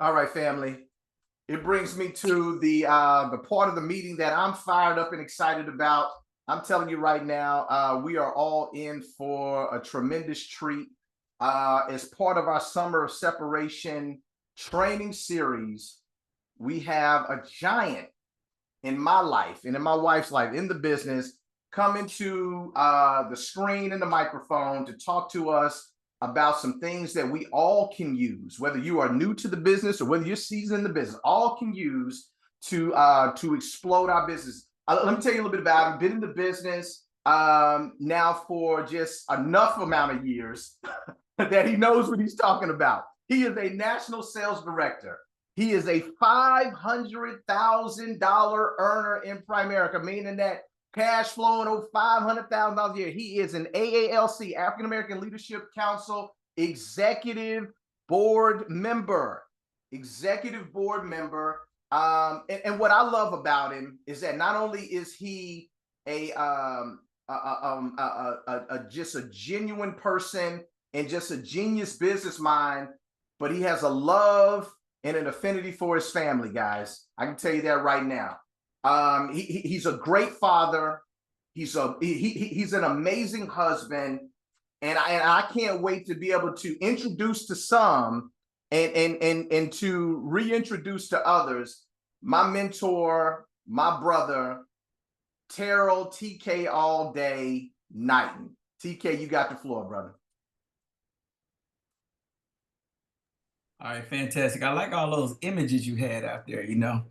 All right, family. It brings me to the part of the meeting that I'm fired up and excited about. I'm telling you right now, we are all in for a tremendous treat. As part of our Summer of Separation training series, we have a giant in my life and in my wife's life in the business coming to the screen and the microphone to talk to us about some things that we all can use, whether you are new to the business or whether you're seasoned in the business, all can use to explode our business. Let me tell you a little bit about it. I've been in the business now for just enough amount of years that he knows what he's talking about. He is a national sales director. He is a $500,000 earner in Primerica, meaning that cash flowing over $500,000 a year. He is an AALC, African American Leadership Council executive board member. Executive board member. And what I love about him is that not only is he just a genuine person and just a genius business mind, but he has a love and an affinity for his family, guys. I can tell you that right now. He's a great father. He's an amazing husband, and I can't wait to be able to introduce to some and to reintroduce to others my mentor, my brother, Terrell TK All Day Knighton. TK, you got the floor, brother. All right, fantastic. I like all those images you had out there. The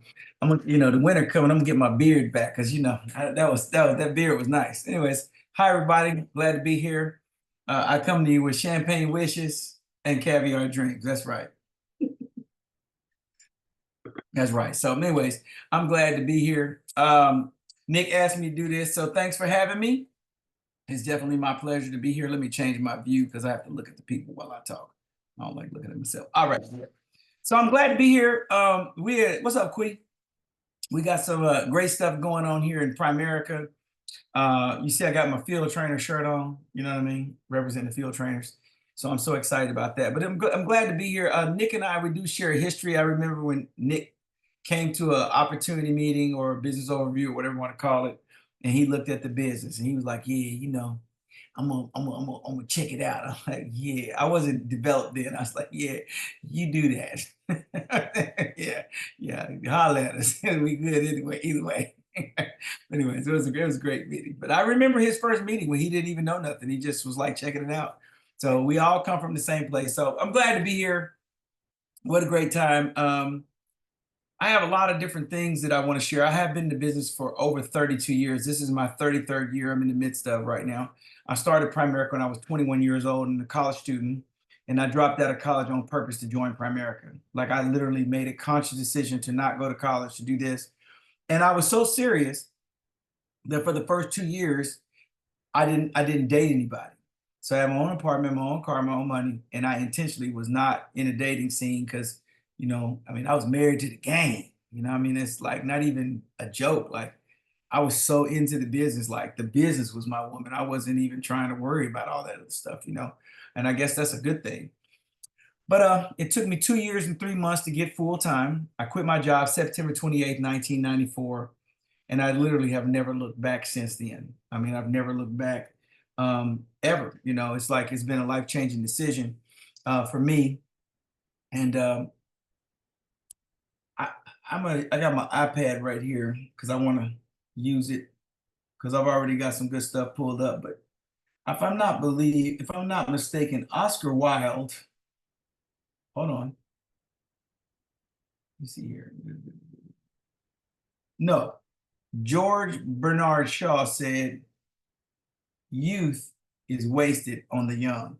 winter coming. I'm gonna get my beard back because that beard was nice. Anyways, hi everybody. Glad to be here. I come to you with champagne wishes and caviar dreams. That's right. That's right. So, anyways, I'm glad to be here. Nick asked me to do this, so thanks for having me. It's definitely my pleasure to be here. Let me change my view because I have to look at the people while I talk. I don't like looking at myself. All right. So I'm glad to be here. What's up, Quee? We got some great stuff going on here in Primerica. You see, I got my field trainer shirt on. You know what I mean? Representing the field trainers. So I'm so excited about that. But I'm glad to be here. Nick and I, we do share a history. I remember when Nick came to an opportunity meeting or a business overview or whatever you want to call it, and he looked at the business and he was like, "Yeah, I'm gonna check it out." I'm like, "Yeah." I wasn't developed then. I was like, "Yeah, you do that." yeah. Holler at us. We good anyway. Either way. Anyways, it was a great meeting. But I remember his first meeting when he didn't even know nothing. He just was like checking it out. So we all come from the same place. So I'm glad to be here. What a great time. I have a lot of different things that I want to share. I have been in the business for over 32 years. This is my 33rd year I'm in the midst of right now. I started Primerica when I was 21 years old and a college student, and I dropped out of college on purpose to join Primerica. Like I literally made a conscious decision to not go to college to do this. And I was so serious that for the first 2 years, I didn't date anybody. So I had my own apartment, my own car, my own money, and I intentionally was not in a dating scene because I was married to the game. It's like not even a joke. Like I was so into the business, like the business was my woman. I wasn't even trying to worry about all that other stuff, and I guess that's a good thing. But it took me 2 years and 3 months to get full time. I quit my job September 28th, 1994, and I literally have never looked back since then. I've never looked back ever. It's like it's been a life-changing decision for me. And I got my iPad right here because I want to use it because I've already got some good stuff pulled up. But if I'm not mistaken, Oscar Wilde. Hold on. Let me see here. No, George Bernard Shaw said, "Youth is wasted on the young."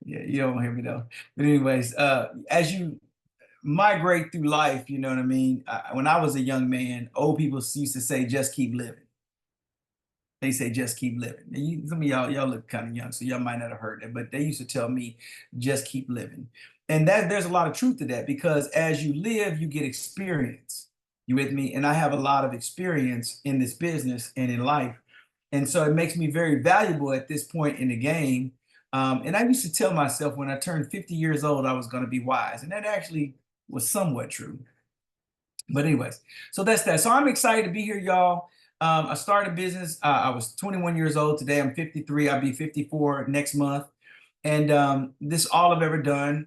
Yeah, you don't hear me though. But anyways, as you migrate through life, you know what I mean? When I was a young man, old people used to say, "Just keep living." They say, "Just keep living." And some of y'all look kind of young, so y'all might not have heard that, but they used to tell me, "Just keep living." And there's a lot of truth to that because as you live, you get experience. You with me? And I have a lot of experience in this business and in life. And so it makes me very valuable at this point in the game And I used to tell myself when I turned 50 years old, I was going to be wise. And that actually was somewhat true. But anyways, so that's that. So I'm excited to be here, y'all. I started a business. I was 21 years old. Today I'm 53. I'll be 54 next month. And this all I've ever done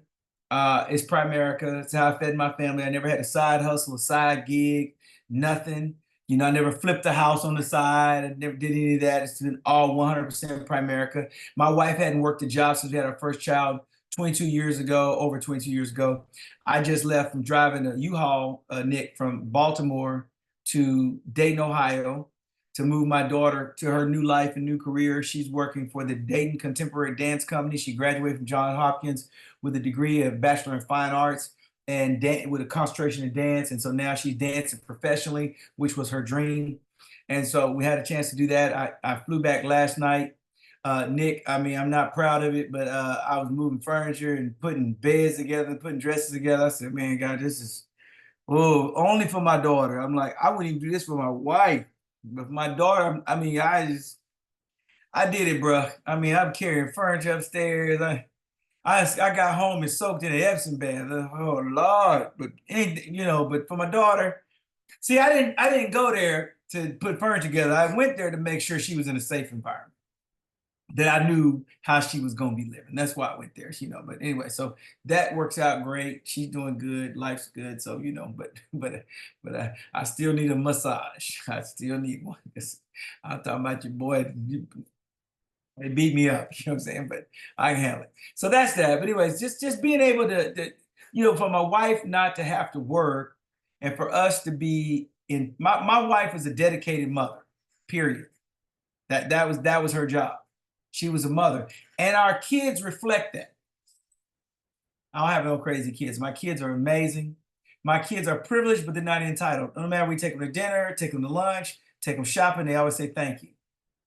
is Primerica. It's how I fed my family. I never had a side hustle, a side gig, nothing. You know, I never flipped a house on the side. I never did any of that. It's been all 100% Primerica. My wife hadn't worked a job since we had our first child 22 years ago, over 22 years ago. I just left from driving a U-Haul, Nick, from Baltimore to Dayton, Ohio, to move my daughter to her new life and new career. She's working for the Dayton Contemporary Dance Company. She graduated from Johns Hopkins with a degree of Bachelor in Fine Arts and with a concentration in dance. And so now she's dancing professionally, which was her dream. And so we had a chance to do that. I flew back last night. Nick, I mean, I'm not proud of it, but I was moving furniture and putting beds together and putting dresses together. I said, man, God, this is, oh, only for my daughter. I'm like, I wouldn't even do this for my wife. But for my daughter, I mean, I did it, bro. I mean, I'm carrying furniture upstairs. I got home and soaked in an Epsom bath. Oh Lord! But you know, but for my daughter, see, I didn't go there to put furniture together. I went there to make sure she was in a safe environment, that I knew how she was going to be living. That's why I went there, you know. But anyway, so that works out great. She's doing good. Life's good. So, you know, but I still need a massage. I still need one. I'm talking about your boy. They beat me up, you know what I'm saying? But I can handle it. So that's that. But anyways, just being able to, you know, for my wife not to have to work and for us to be in, my wife was a dedicated mother, period. That was her job. She was a mother. And our kids reflect that. I don't have no crazy kids. My kids are amazing. My kids are privileged, but they're not entitled. No matter we take them to dinner, take them to lunch, take them shopping, they always say thank you.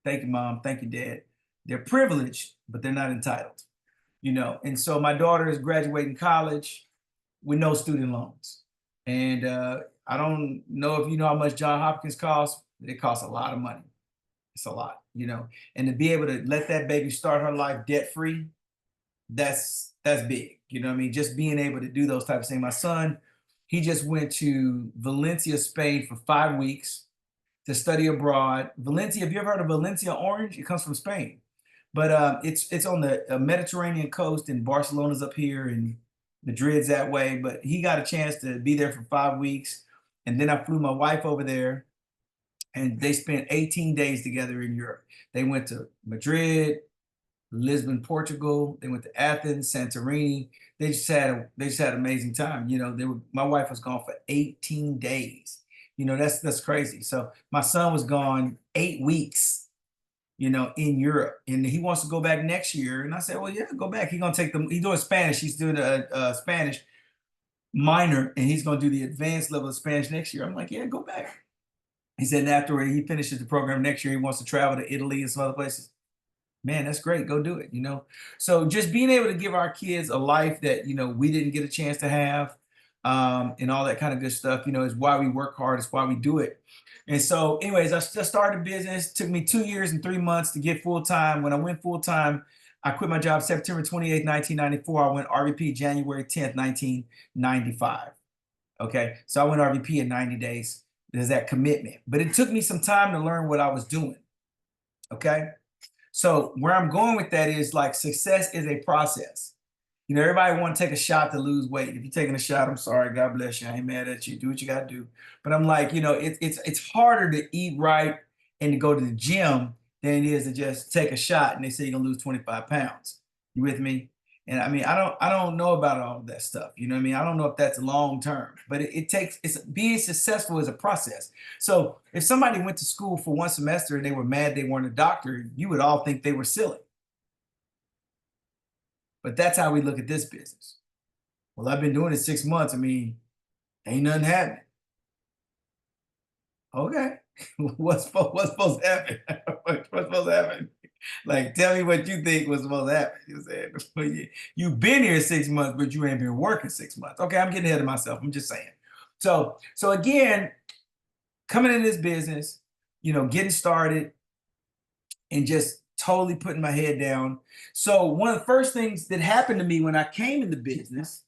Thank you, mom. Thank you, dad. They're privileged, but they're not entitled. You know, and so my daughter is graduating college with no student loans. And I don't know if you know how much John Hopkins costs. It costs a lot of money. It's a lot, you know. And to be able to let that baby start her life debt free, that's big. You know what I mean? Just being able to do those types of things. My son, he just went to Valencia, Spain for 5 weeks to study abroad. Valencia, have you ever heard of Valencia orange? It comes from Spain. But it's on the Mediterranean coast, and Barcelona's up here, and Madrid's that way. But he got a chance to be there for 5 weeks, and then I flew my wife over there, and they spent 18 days together in Europe. They went to Madrid, Lisbon, Portugal. They went to Athens, Santorini. They just had an amazing time. You know, my wife was gone for 18 days. You know, that's crazy. So my son was gone 8 weeks, you know, in Europe, and he wants to go back next year. And I said, well, yeah, go back. He's gonna take them. He's doing Spanish. He's doing a Spanish minor, and he's gonna do the advanced level of Spanish next year. I'm like, yeah, go back. He said, and after he finishes the program next year, he wants to travel to Italy and some other places. Man, that's great. Go do it, you know? So just being able to give our kids a life that, you know, we didn't get a chance to have, and all that kind of good stuff, you know, is why we work hard. It's why we do it. And so anyways, I just started a business. It took me 2 years and 3 months to get full time. When I went full time, I quit my job September 28th, 1994. I went RVP January 10th, 1995. Okay. So I went RVP in 90 days. There's that commitment. But it took me some time to learn what I was doing. Okay. So where I'm going with that is, like, success is a process. You know, everybody want to take a shot to lose weight. If you're taking a shot, I'm sorry, God bless you. I ain't mad at you. Do what you got to do. But I'm like, you know, it's harder to eat right and to go to the gym than it is to just take a shot and they say you're gonna lose 25 pounds. You with me? And I mean, I don't know about all of that stuff. You know what I mean? I don't know if that's long term, but it takes, it's being successful is a process. So if somebody went to school for one semester and they were mad they weren't a doctor, you would all think they were silly. But that's how we look at this business. Well, I've been doing it 6 months. I mean, ain't nothing happening. Okay. What's supposed to happen? What's supposed to happen? Like, tell me what you think was supposed to happen. You said you've been here 6 months, but you ain't been working 6 months. Okay, I'm getting ahead of myself. I'm just saying. So again, coming in this business, you know, getting started and just totally putting my head down. So one of the first things that happened to me when I came into business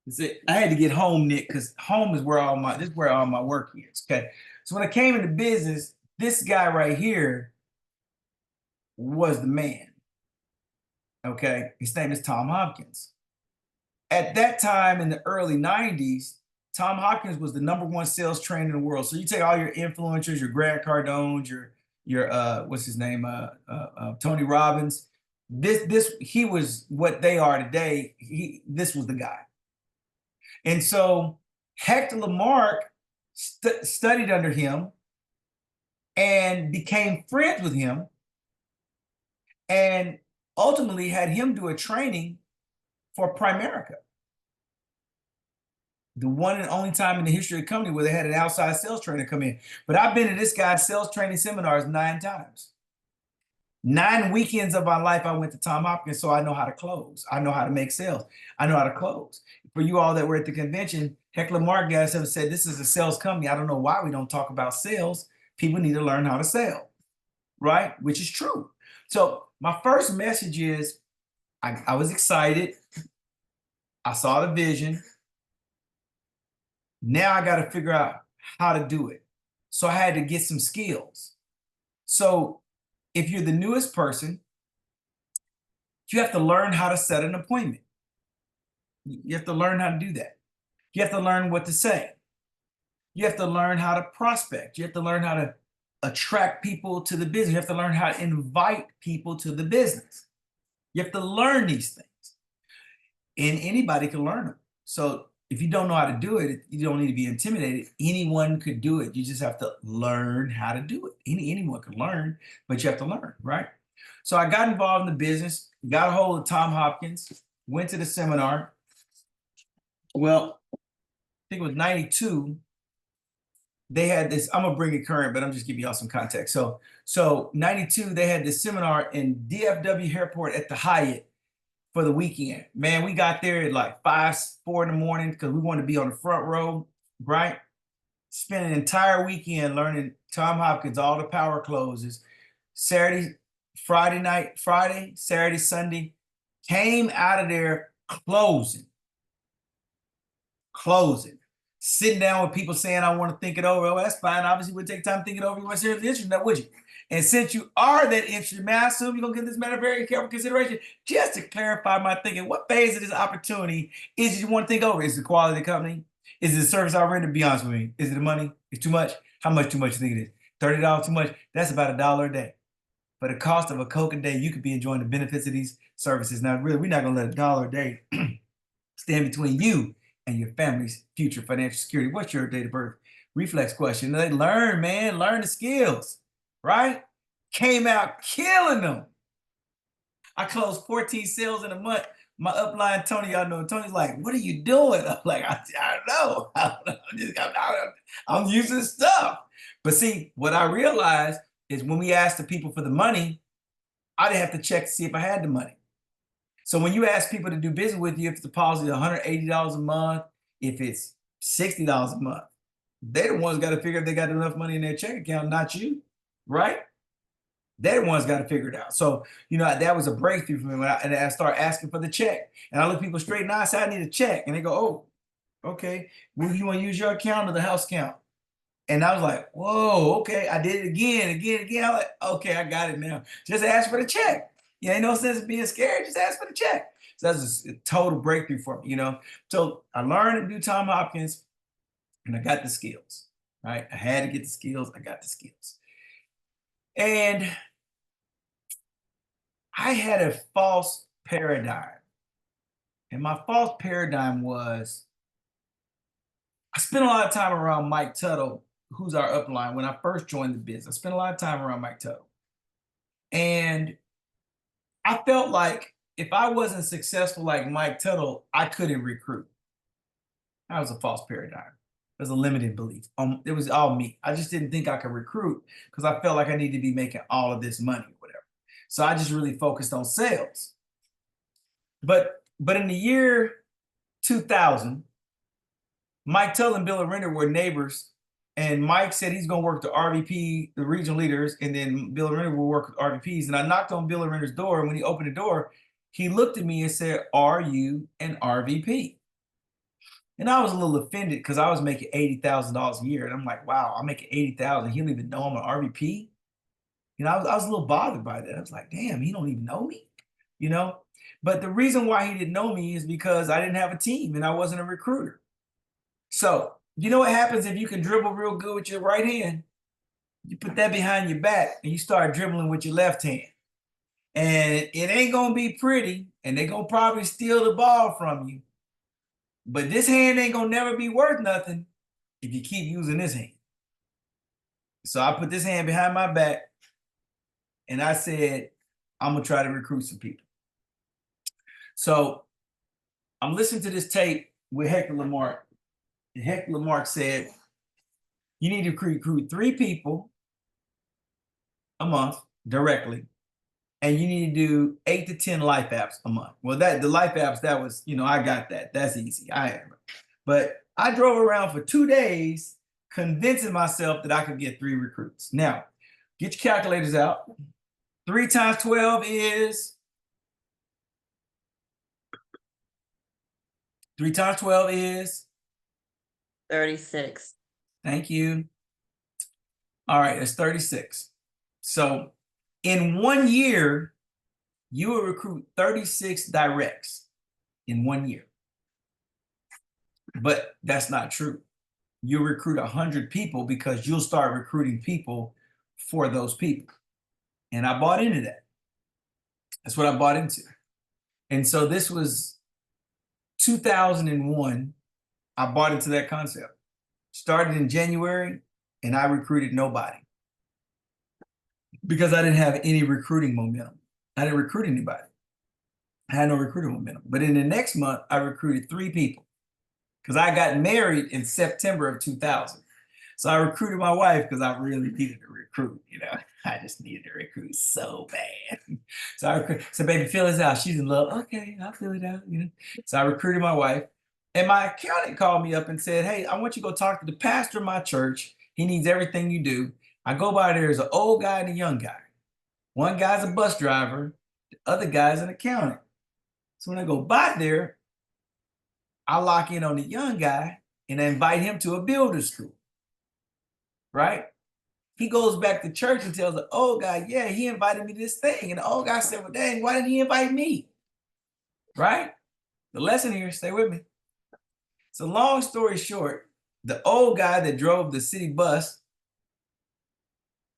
is that I had to get home, Nick, because home is where this is where all my work is. Okay. So when I came into business, this guy right here was the man. Okay. His name is Tom Hopkins. At that time in the early 90s, Tom Hopkins was the #1 sales trainer in the world. So you take all your influencers, your Grant Cardones, your what's his name, Tony Robbins. This he was what they are today. This was the guy. And so Hector Lamarck studied under him and became friends with him, and ultimately had him do a training for Primerica, the one and only time in the history of the company where they had an outside sales trainer come in. But I've been to this guy's sales training seminars 9 times. 9 weekends of my life, I went to Tom Hopkins, so I know how to close. I know how to make sales. I know how to close. For you all that were at the convention, Heckler Mark guys have said this is a sales company. I don't know why we don't talk about sales. People need to learn how to sell, right? Which is true. So my first message is I was excited. I saw the vision. Now I got to figure out how to do it. So I had to get some skills. So if you're the newest person, you have to learn how to set an appointment. You have to learn how to do that. You have to learn what to say. You have to learn how to prospect. You have to learn how to attract people to the business. You have to learn how to invite people to the business. You have to learn these things. And anybody can learn them. So if you don't know how to do it, you don't need to be intimidated. Anyone could do it. You just have to learn how to do it. Anyone can learn, but you have to learn, right? So I got involved in the business, got a hold of Tom Hopkins, went to the seminar. Well, I think it was 92. They had this, I'm gonna bring it current, but I'm just giving y'all some context. So 92, they had this seminar in DFW Airport at the Hyatt for the weekend. Man, we got there at like 4 in the morning because we wanted to be on the front row, right? Spent an entire weekend learning Tom Hopkins, all the power closes. Saturday, Saturday, Sunday, came out of there closing, sitting down with people saying, I want to think it over. Oh, that's fine. Obviously, we'll take time to think it over. You want to seriously interested in that, would you? And since you are that interested, man, I assume you're going to give this matter very careful consideration. Just to clarify my thinking, what phase of this opportunity is it you want to think over? Is it the quality of the company? Is it the service I render? Be honest with me. Is it the money? It's too much? How much too much you think it is? $30 too much? That's about $1 a day. For the cost of a Coke a day, you could be enjoying the benefits of these services. Now, really, we're not going to let $1 a day stand between you and your family's future financial security. What's your date of birth? Reflex question. They learn, man, learn the skills, right? Came out killing them. I closed 14 sales in a month. My upline, Tony, y'all know, Tony's like, what are you doing? I'm like, I don't know. I'm using stuff. But see, what I realized is when we asked the people for the money, I didn't have to check to see if I had the money. So when you ask people to do business with you, if it's a policy of $180 a month, if it's $60 a month, they're the ones got to figure if they got enough money in their check account, not you, right? They're the ones got to figure it out. So, you know, that was a breakthrough for me when I started asking for the check. And I look people straight in the eye, I say, I need a check. And they go, oh, okay. Well, you want to use your account or the house account? And I was like, whoa, okay. I did it again. I'm like, okay, I got it now. Just ask for the check. You ain't no sense of being scared. Just ask for the check. So that's a total breakthrough for me, you know. So I learned to do Tom Hopkins and I got the skills, right? I had to get the skills. I got the skills. And I had a false paradigm. And my false paradigm was I spent a lot of time around Mike Tuttle, who's our upline, when I first joined the business. I spent a lot of time around Mike Tuttle. And I felt like if I wasn't successful like Mike Tuttle, I couldn't recruit. That was a false paradigm. It was a limited belief. It was all me. I just didn't think I could recruit because I felt like I needed to be making all of this money or whatever. So I just really focused on sales. But in the year 2000, Mike Tuttle and Bill Arender were neighbors And Mike said he's going to work the RVP, the regional leaders, and then Bill Renner will work with RVPs. And I knocked on Bill Renner's door. And when he opened the door, he looked at me and said, "Are you an RVP?" And I was a little offended because I was making $80,000 a year. And I'm like, wow, I'm making 80,000. He don't even know I'm an RVP. I was a little bothered by that. I was like, damn, he don't even know me, you know? But the reason why he didn't know me is because I didn't have a team and I wasn't a recruiter. So, you know what happens if you can dribble real good with your right hand? You put that behind your back and you start dribbling with your left hand. And it ain't gonna be pretty, and they're gonna probably steal the ball from you. But this hand ain't gonna never be worth nothing if you keep using this hand. So I put this hand behind my back and I said, I'm gonna try to recruit some people. So I'm listening to this tape with Hector Lamarck. And Hector Lamarck said, you need to recruit 3 people a month directly, and you need to do 8 to 10 life apps a month. Well, the life apps, that was, I got that. That's easy. But I drove around for 2 days convincing myself that I could get 3 recruits. Now, get your calculators out. 3 times 12 is 3 times 12 is 36. Thank you. All right, it's 36. So in 1 year, you will recruit 36 directs in 1 year. But that's not true. You'll recruit 100 people because you'll start recruiting people for those people. And I bought into that. That's what I bought into. And so this was 2001. I bought into that concept. Started in January, and I recruited nobody because I didn't have any recruiting momentum. I didn't recruit anybody. I had no recruiting momentum. But in the next month, I recruited 3 people because I got married in September of 2000. So I recruited my wife because I really needed to recruit, I just needed to recruit so bad. So I said, baby, fill this out. She's in love. Okay, I'll fill it out, So I recruited my wife. And my accountant called me up and said, hey, I want you to go talk to the pastor of my church. He needs everything you do. I go by there as an old guy and a young guy. One guy's a bus driver. The other guy's an accountant. So when I go by there, I lock in on the young guy and I invite him to a builder school, right? He goes back to church and tells the old guy, yeah, he invited me to this thing. And the old guy said, well, dang, why didn't he invite me? Right? The lesson here, stay with me. So long story short, the old guy that drove the city bus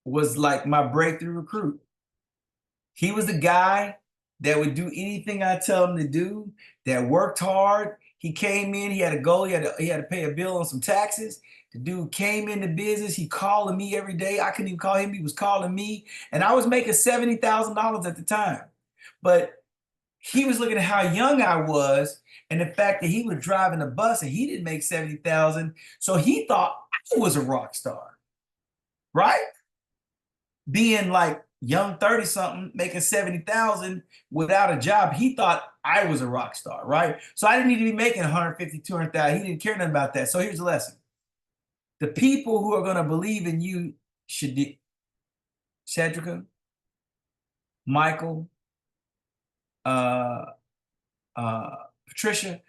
was like my breakthrough recruit. He was the guy that would do anything I tell him to do, that worked hard. He came in, he had a goal, he had to pay a bill on some taxes. The dude came into business, he calling me every day. I couldn't even call him, he was calling me. And I was making $70,000 at the time. But he was looking at how young I was and the fact that he was driving a bus and he didn't make 70,000. So he thought I was a rock star, right? Being like young 30-something, making 70,000 without a job, he thought I was a rock star, right? So I didn't need to be making 150, 200,000. He didn't care nothing about that. So here's the lesson. The people who are going to believe in you should be Cedrica, Michael, Patricia,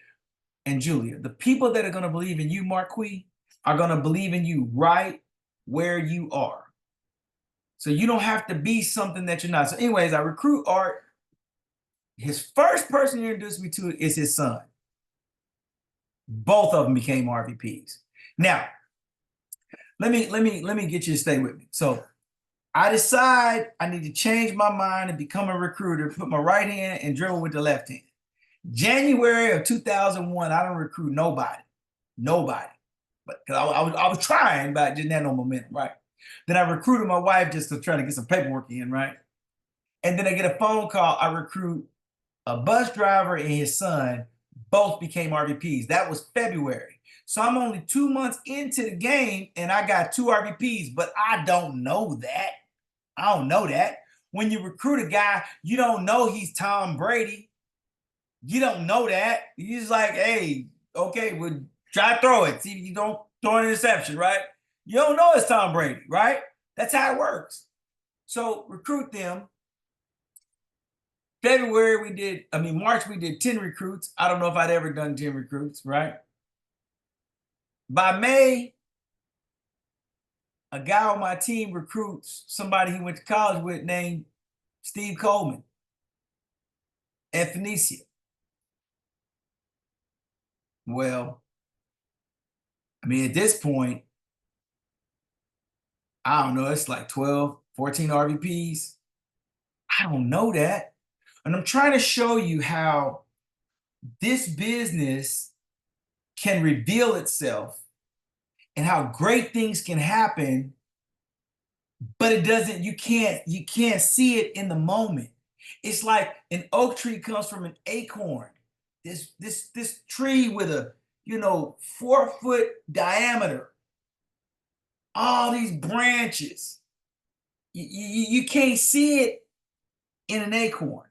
and Julia. The people that are going to believe in you, Marquis, are going to believe in you right where you are. So you don't have to be something that you're not. So anyways, I recruit Art. His first person he introduced me to is his son. Both of them became RVPs. Now, let me get you to stay with me. So I decide I need to change my mind and become a recruiter, put my right hand and dribble with the left hand. January of 2001, I don't recruit nobody. But I was trying, but I didn't have no momentum, right? Then I recruited my wife just to try to get some paperwork in, right? And then I get a phone call. I recruit a bus driver and his son. Both became RVPs. That was February. So I'm only 2 months into the game and I got 2 RVPs, but I don't know that. I don't know that. When you recruit a guy, you don't know he's Tom Brady. You don't know that. You're just like, hey, okay, well, try to throw it. See if you don't throw an interception, right? You don't know it's Tom Brady, right? That's how it works. So recruit them. March, we did 10 recruits. I don't know if I'd ever done 10 recruits, right? By May, a guy on my team recruits somebody he went to college with named Steve Coleman at Phoenicia. Well, at this point, I don't know, it's like 12, 14 RVPs. I don't know that. And I'm trying to show you how this business can reveal itself and how great things can happen, but you can't see it in the moment. It's like an oak tree comes from an acorn. This tree with a 4-foot diameter, all these branches. You can't see it in an acorn.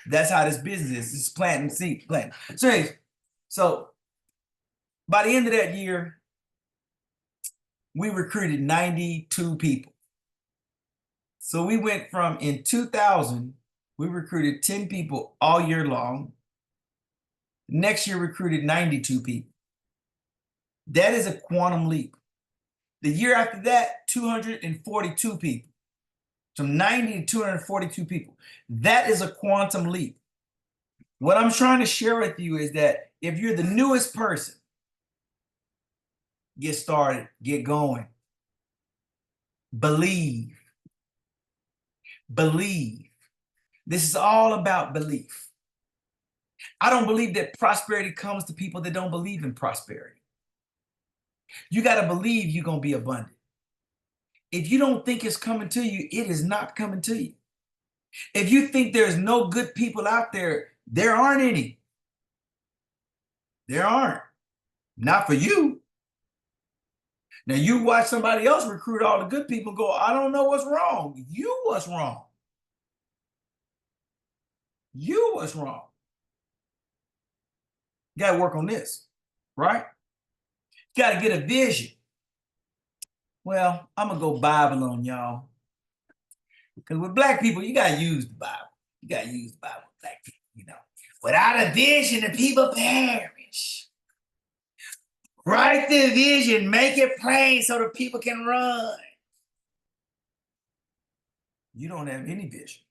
That's how this business is. It's planting seed, planting. So by the end of that year, we recruited 92 people. So we went from, in 2000, we recruited 10 people all year long. Next year, recruited 92 people. That is a quantum leap. The year after that, 242 people. From 90 to 242 people. That is a quantum leap. What I'm trying to share with you is that if you're the newest person, get started, get going. Believe. Believe. This is all about belief. I don't believe that prosperity comes to people that don't believe in prosperity. You got to believe you're going to be abundant. If you don't think it's coming to you, it is not coming to you. If you think there's no good people out there, there aren't any. There aren't. Not for you. Now you watch somebody else recruit all the good people and go, I don't know what's wrong. You what's wrong. You what's wrong. You got to work on this, right? You got to get a vision. Well, I'm going to go Bible on y'all. Because with black people, you got to use the Bible. You got to use the Bible with black people, Without a vision, the people perish. Write the vision, make it plain so the people can run. You don't have any vision.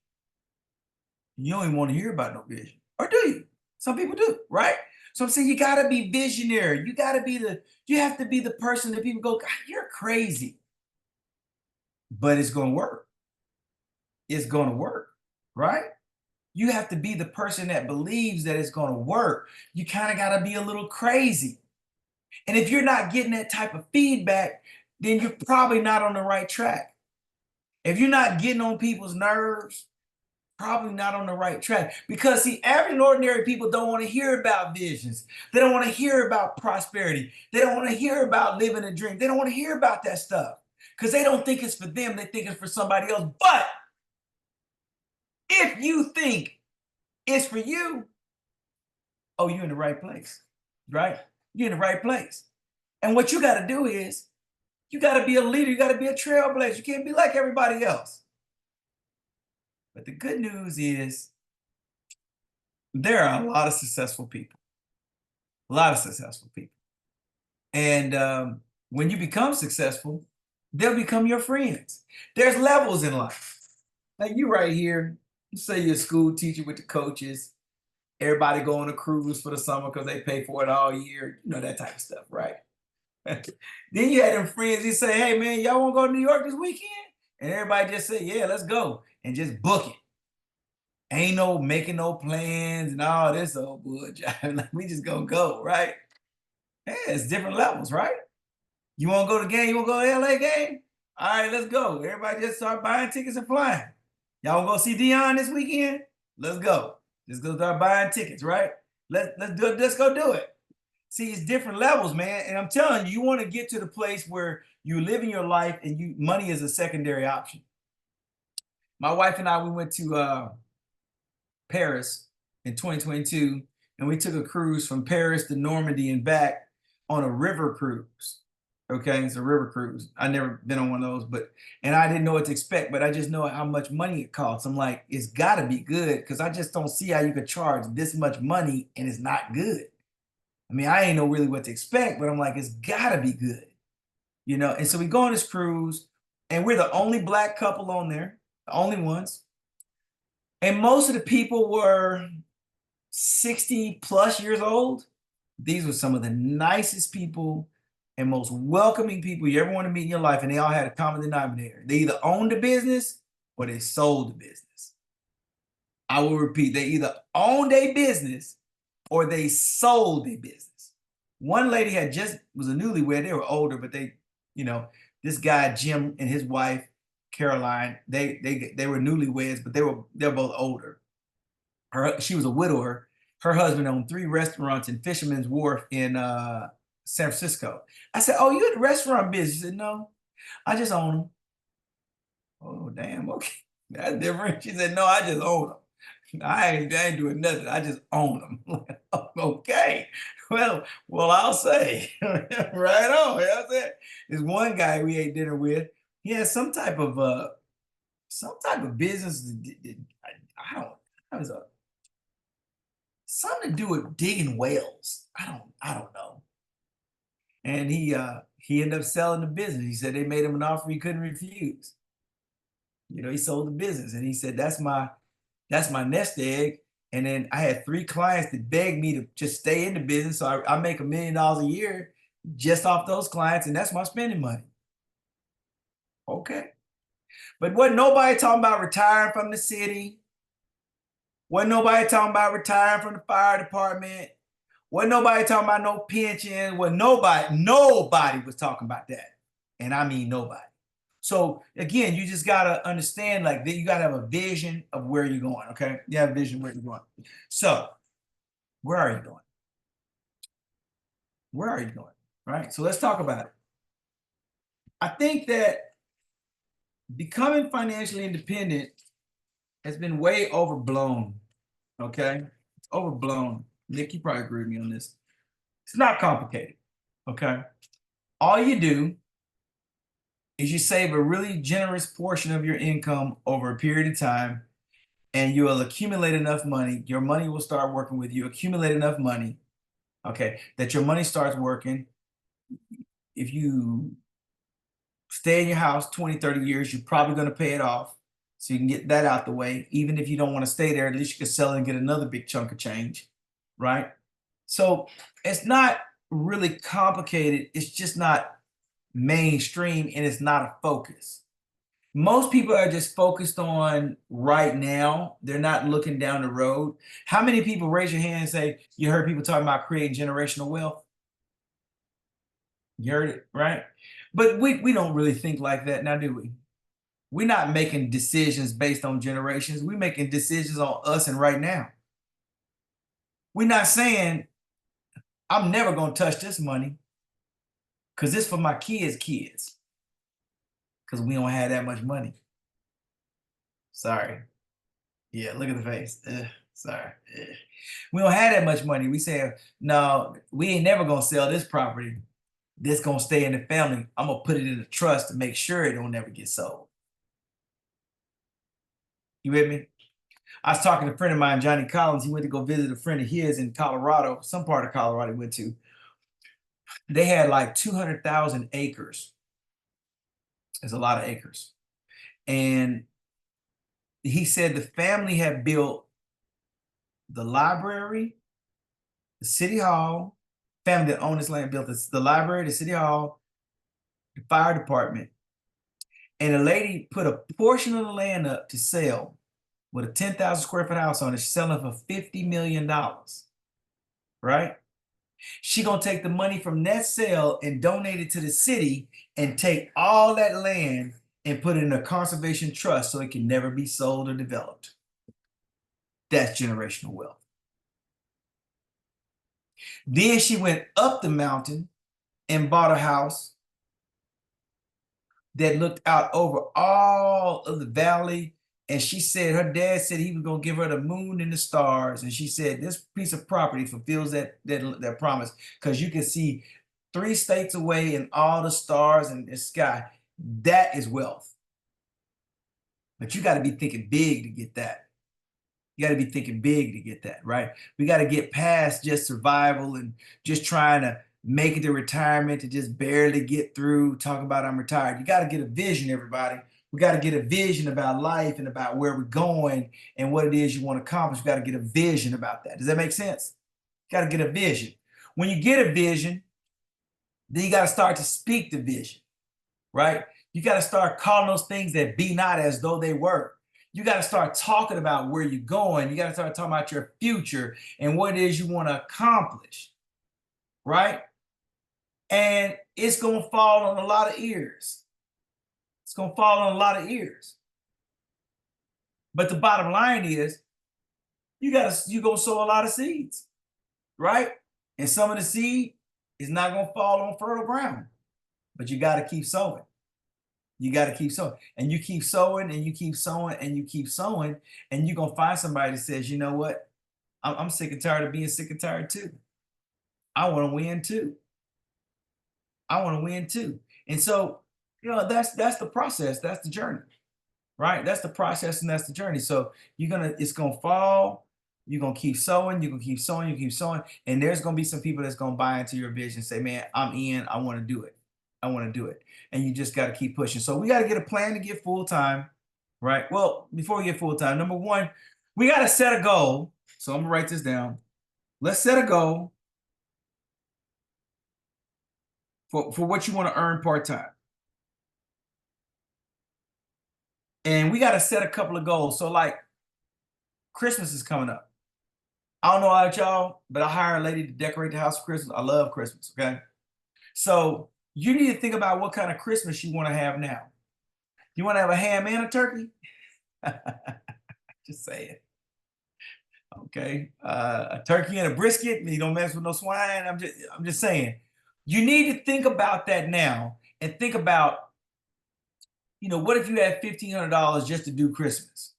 You don't even want to hear about no vision. Or do you? Some people do, right? So I'm saying you got to be visionary. You have to be the person that people go, God, you're crazy. But it's going to work. It's going to work, right? You have to be the person that believes that it's going to work. You kind of got to be a little crazy. And if you're not getting that type of feedback, then you're probably not on the right track. If you're not getting on people's nerves, probably not on the right track. Because see, average and ordinary people don't want to hear about visions. They don't want to hear about prosperity. They don't want to hear about living a dream. They don't want to hear about that stuff because they don't think it's for them. They think it's for somebody else. But if you think it's for you, oh, you're in the right place, right? You're in the right place. And what you got to do is you got to be a leader. You got to be a trailblazer. You can't be like everybody else. But the good news is there are a lot of successful people. A lot of successful people. And when you become successful, they'll become your friends. There's levels in life. Like you right here, you say you're a school teacher with the coaches. Everybody go on a cruise for the summer because they pay for it all year. You know, that type of stuff, right? Then you had them friends, you say, hey, man, y'all want to go to New York this weekend? And everybody just say, yeah, let's go. And just book it. Ain't no making no plans and all this old bullshit. Like, we just gonna go, right? Yeah, it's different levels, right? You want to go to the game? You want to go to the LA game? All right, let's go. Everybody just start buying tickets and flying. Y'all want to go see Dion this weekend? Let's go. Just go start buying tickets, right? Let's do it. Let's go do it. See, it's different levels, man. And I'm telling you, you want to get to the place where you live in your life and money is a secondary option. My wife and I, we went to Paris in 2022, and we took a cruise from Paris to Normandy and back on a river cruise. Okay, it's a river cruise. I never been on one of those, but and I didn't know what to expect, but I just know how much money it costs. I'm like, it's got to be good because I just don't see how you could charge this much money and it's not good. I mean, I ain't know really what to expect, but I'm like, it's got to be good, you know. And so we go on this cruise, and we're the only black couple on there, the only ones, and most of the people were 60 plus years old. These were some of the nicest people and most welcoming people you ever want to meet in your life. And they all had a common denominator. They either owned the business or they sold the business. I will repeat, they either owned a business or they sold a business. One lady had just was a newlywed. They were older, but they, you know, this guy Jim and his wife Caroline, they were newlyweds, but they're both older. She was a widower. Her husband owned 3 restaurants in Fisherman's Wharf in San Francisco. I said, "Oh, you in the restaurant business?" She said, "No, I just own them." Oh, damn. Okay, that's different. She said, "No, I just own them. I ain't doing nothing. I just own them." Okay. Well, I'll say. Right on. You know what I'm saying? There's one guy we ate dinner with. He has some type of business. I don't. It was something to do with digging wells. I don't know. And he ended up selling the business. He said they made him an offer he couldn't refuse. You know, he sold the business and he said that's my nest egg. And then I had 3 clients that begged me to just stay in the business. So I make $1 million a year just off those clients, and that's my spending money. Okay. But wasn't nobody talking about retiring from the city. Wasn't nobody talking about retiring from the fire department. Wasn't nobody talking about no pension. Well, nobody was talking about that. And I mean nobody. So again, you just gotta understand like that you gotta have a vision of where you're going. Okay. You have a vision where you're going. So where are you going? Where are you going? Right. So let's talk about it. I think that becoming financially independent has been way overblown. Okay. It's overblown. Nick, you probably agree with me on this. It's not complicated. Okay. All you do is you save a really generous portion of your income over a period of time, and you will accumulate enough money. Your money will start working with you, accumulate enough money, okay, that your money starts working. If you stay in your house 20, 30 years, you're probably going to pay it off. So you can get that out the way. Even if you don't want to stay there, at least you can sell it and get another big chunk of change, right? So it's not really complicated. It's just not mainstream and it's not a focus. Most people are just focused on right now. They're not looking down the road. How many people raise your hand and say you heard people talking about creating generational wealth? You heard it, right? But we don't really think like that now, do we? We're not making decisions based on generations. We're making decisions on us and right now. We're not saying I'm never gonna touch this money because it's for my kids, because we don't have that much money. Sorry. Yeah, look at the face. Ugh, sorry. Ugh. We don't have that much money. We say, no, we ain't never gonna sell this property. This gonna stay in the family. I'm gonna put it in a trust to make sure it don't never get sold. You with me? I was talking to a friend of mine, Johnny Collins. He went to go visit a friend of his in Colorado, some part of Colorado he went to. They had like 200,000 acres. There's a lot of acres. And he said the family had built the library, the city hall, family that owned this land built the library, the city hall, the fire department. And the lady put a portion of the land up to sell with a 10,000 square foot house on it. She's selling for $50 million, right? She gonna take the money from that sale and donate it to the city and take all that land and put it in a conservation trust so it can never be sold or developed. That's generational wealth. Then she went up the mountain and bought a house that looked out over all of the valley. And she said her dad said he was going to give her the moon and the stars. And she said this piece of property fulfills that promise because you can see 3 states away and all the stars and the sky. That is wealth. But you got to be thinking big to get that. You got to be thinking big to get that, right? We got to get past just survival and just trying to make it to retirement to just barely get through, talk about I'm retired. You got to get a vision, everybody. We got to get a vision about life and about where we're going and what it is you want to accomplish. We got to get a vision about that. Does that make sense? You got to get a vision. When you get a vision, then you got to start to speak the vision, right? You got to start calling those things that be not as though they were. You got to start talking about where you're going. You got to start talking about your future and what it is you want to accomplish, right? And it's going to fall on a lot of ears. It's going to fall on a lot of ears. But the bottom line is you're going to sow a lot of seeds, right? And some of the seed is not going to fall on fertile ground, but you got to keep sowing. You got to keep sowing, and you keep sowing, and you keep sowing, and you keep sowing, and you're going to find somebody that says, you know what? I'm sick and tired of being sick and tired too. I want to win too. I want to win too. And so, that's the process. That's the journey, right? That's the process and that's the journey. So it's going to fall. You're going to keep sowing. You're going to keep sowing. You keep sowing. And there's going to be some people that's going to buy into your vision and say, man, I'm in. I want to do it. I want to do it. And you just got to keep pushing. So we got to get a plan to get full time, right? Well, before we get full time, number one, we got to set a goal. So I'm going to write this down. Let's set a goal for what you want to earn part time. And we got to set a couple of goals. So like Christmas is coming up. I don't know about y'all, but I hire a lady to decorate the house for Christmas. I love Christmas, okay? So you need to think about what kind of Christmas you want to have now. You want to have a ham and a turkey? Just say it. Okay. A turkey and a brisket. You don't mess with no swine. I'm just saying. You need to think about that now and think about, what if you had $1,500 just to do Christmas?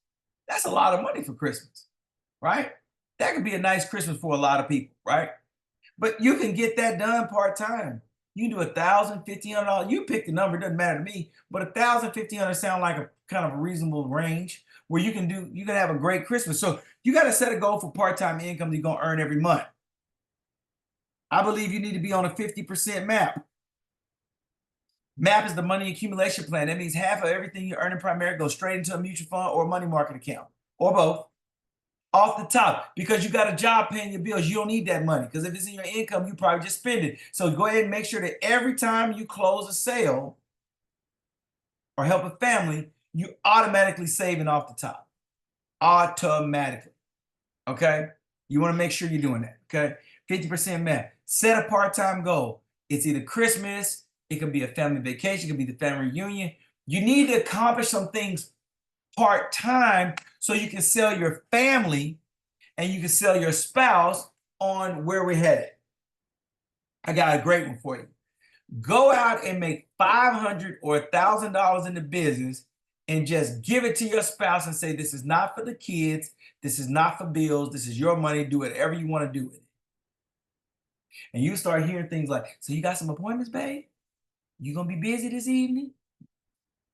That's a lot of money for Christmas, right? That could be a nice Christmas for a lot of people, right? But you can get that done part-time. You can do $1,000, $1,500. You pick the number, it doesn't matter to me, but $1,000, $1,500 sound like a kind of a reasonable range where you can have a great Christmas. So you got to set a goal for part-time income that you're going to earn every month. I believe you need to be on a 50% MAP. MAP is the money accumulation plan. That means half of everything you earn in primary goes straight into a mutual fund or a money market account, or both, off the top, because you got a job paying your bills. You don't need that money, because if it's in your income, you probably just spend it. So go ahead and make sure that every time you close a sale or help a family, you automatically saving off the top. Automatically. Okay? You want to make sure you're doing that. Okay? 50% MAP. Set a part-time goal. It's either Christmas, it could be a family vacation, it could be the family reunion. You need to accomplish some things part-time so you can sell your family and you can sell your spouse on where we're headed. I got a great one for you. Go out and make $500 or $1,000 in the business and just give it to your spouse and say, this is not for the kids, this is not for bills, this is your money, do whatever you want to do with it. And you start hearing things like, so you got some appointments, babe? You gonna be busy this evening?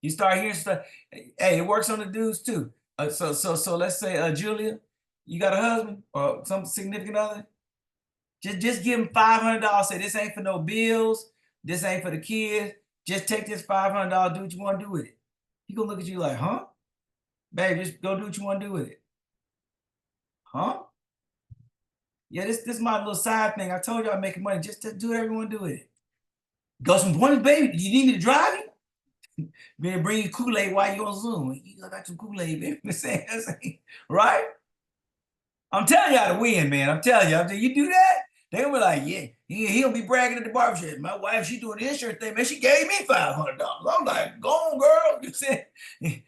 You start hearing stuff. Hey, it works on the dudes too. So let's say, Julia, you got a husband or some significant other? Just give him $500. Say, this ain't for no bills. This ain't for the kids. Just take this $500. Do what you want to do with it. He gonna look at you like, huh? Babe, just go do what you want to do with it. Huh? Yeah, this is my little side thing. I told you I'm making money. Just do whatever you want to do with it. Go some points, baby. You need me to drive you? Then bring you Kool-Aid while you on Zoom. You got some Kool-Aid, baby. Right? I'm telling you how to win, man. I'm telling you. You do that, they're gonna be like, yeah, he'll be bragging at the barbershop. My wife, she doing the insurance thing, man. She gave me $500. I'm like, go on, girl. You said he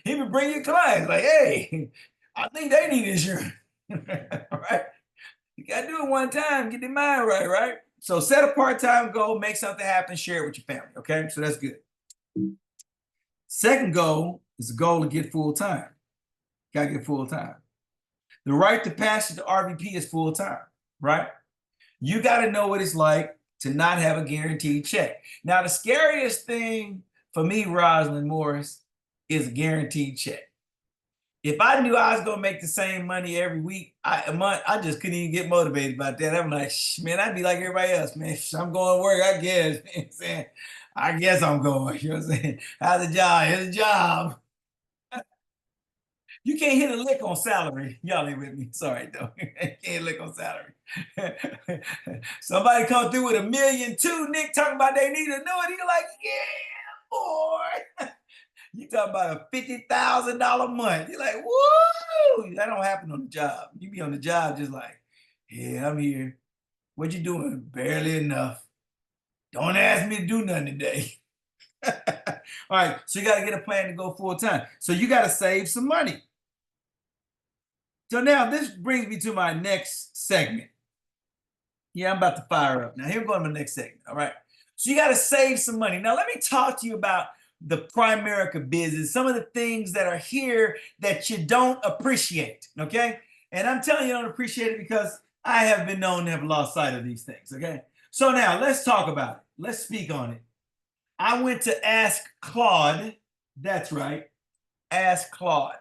be bringing your clients like, hey, I think they need insurance, right? You gotta do it one time, get their mind right, right? So set a part-time goal, make something happen, share it with your family. Okay, so that's good. Second goal is the goal to get full-time. Gotta get full-time. The right to passage to RVP is full-time, right? You got to know what it's like to not have a guaranteed check. Now, the scariest thing for me, Rosalind Morris, is a guaranteed check. If I knew I was gonna make the same money every week, a month, I just couldn't even get motivated about that. I'm like, man, I'd be like everybody else, man. I'm going to work, I guess. You know what I'm saying? I guess I'm going. You know what I'm saying? How's the job? Here's a job. You can't hit a lick on salary. Y'all ain't with me. Sorry, though. You can't lick on salary. Somebody come through with $1.2 million, Nick, talking about they need annuity. You're like, yeah, boy. You talking about a $50,000 a month. You're like, woo! That don't happen on the job. You be on the job just like, yeah, I'm here. What you doing? Barely enough. Don't ask me to do nothing today. All right, so you got to get a plan to go full time. So you got to save some money. So now this brings me to my next segment. Yeah, I'm about to fire up. Now here we go to my next segment. All right. So you got to save some money. Now let me talk to you about the Primerica business, some of the things that are here that you don't appreciate. Okay. And I'm telling you, don't appreciate it because I have been known to have lost sight of these things. Okay. So now let's talk about it. Let's speak on it. I went to Ask Claude. That's right. Ask Claude.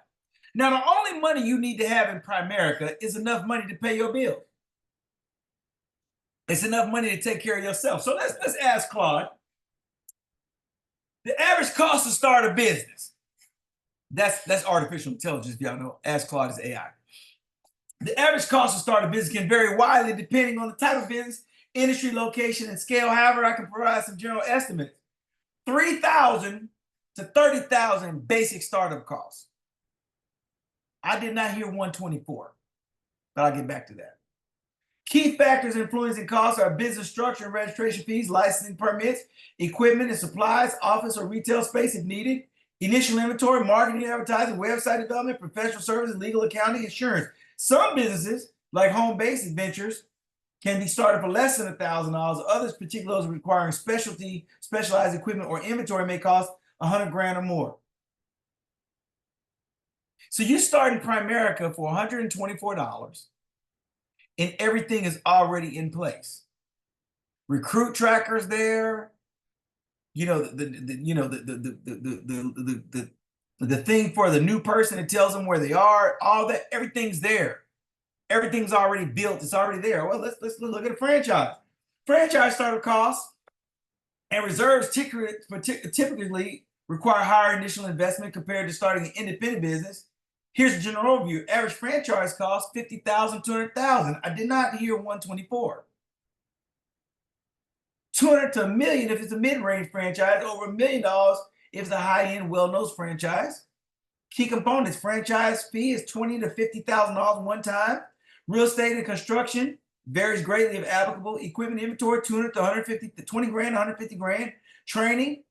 Now, the only money you need to have in Primerica is enough money to pay your bills. It's enough money to take care of yourself. So let's ask Claude. The average cost to start a business. That's artificial intelligence, if y'all know. Ask Claude is AI. The average cost to start a business can vary widely depending on the type of business, industry, location, and scale. However, I can provide some general estimates. $3,000 to $30,000 basic startup costs. I did not hear 124, but I'll get back to that. Key factors influencing costs are business structure and registration fees, licensing permits, equipment and supplies, office or retail space if needed, initial inventory, marketing, advertising, website development, professional services, legal accounting, insurance. Some businesses, like home-based ventures, can be started for less than $1,000. Others, particularly those requiring specialized equipment or inventory, may cost $100,000 or more. So you start in Primerica for $124, and everything is already in place. Recruit trackers there. You know the thing for the new person that tells them where they are. All that, everything's there. Everything's already built. It's already there. Well, let's look at a franchise. Franchise startup costs and reserves typically require higher initial investment compared to starting an independent business. Here's a general overview. Average franchise cost $50,000 to $200,000. I did not hear 124. 200 to $1 million if it's a mid-range franchise, over $1 million if it's a high-end, well-known franchise. Key components: franchise fee is $20,000 to $50,000 one time. Real estate and construction varies greatly if applicable. Equipment inventory, $200 to $150 to $20,000, $150,000. Training,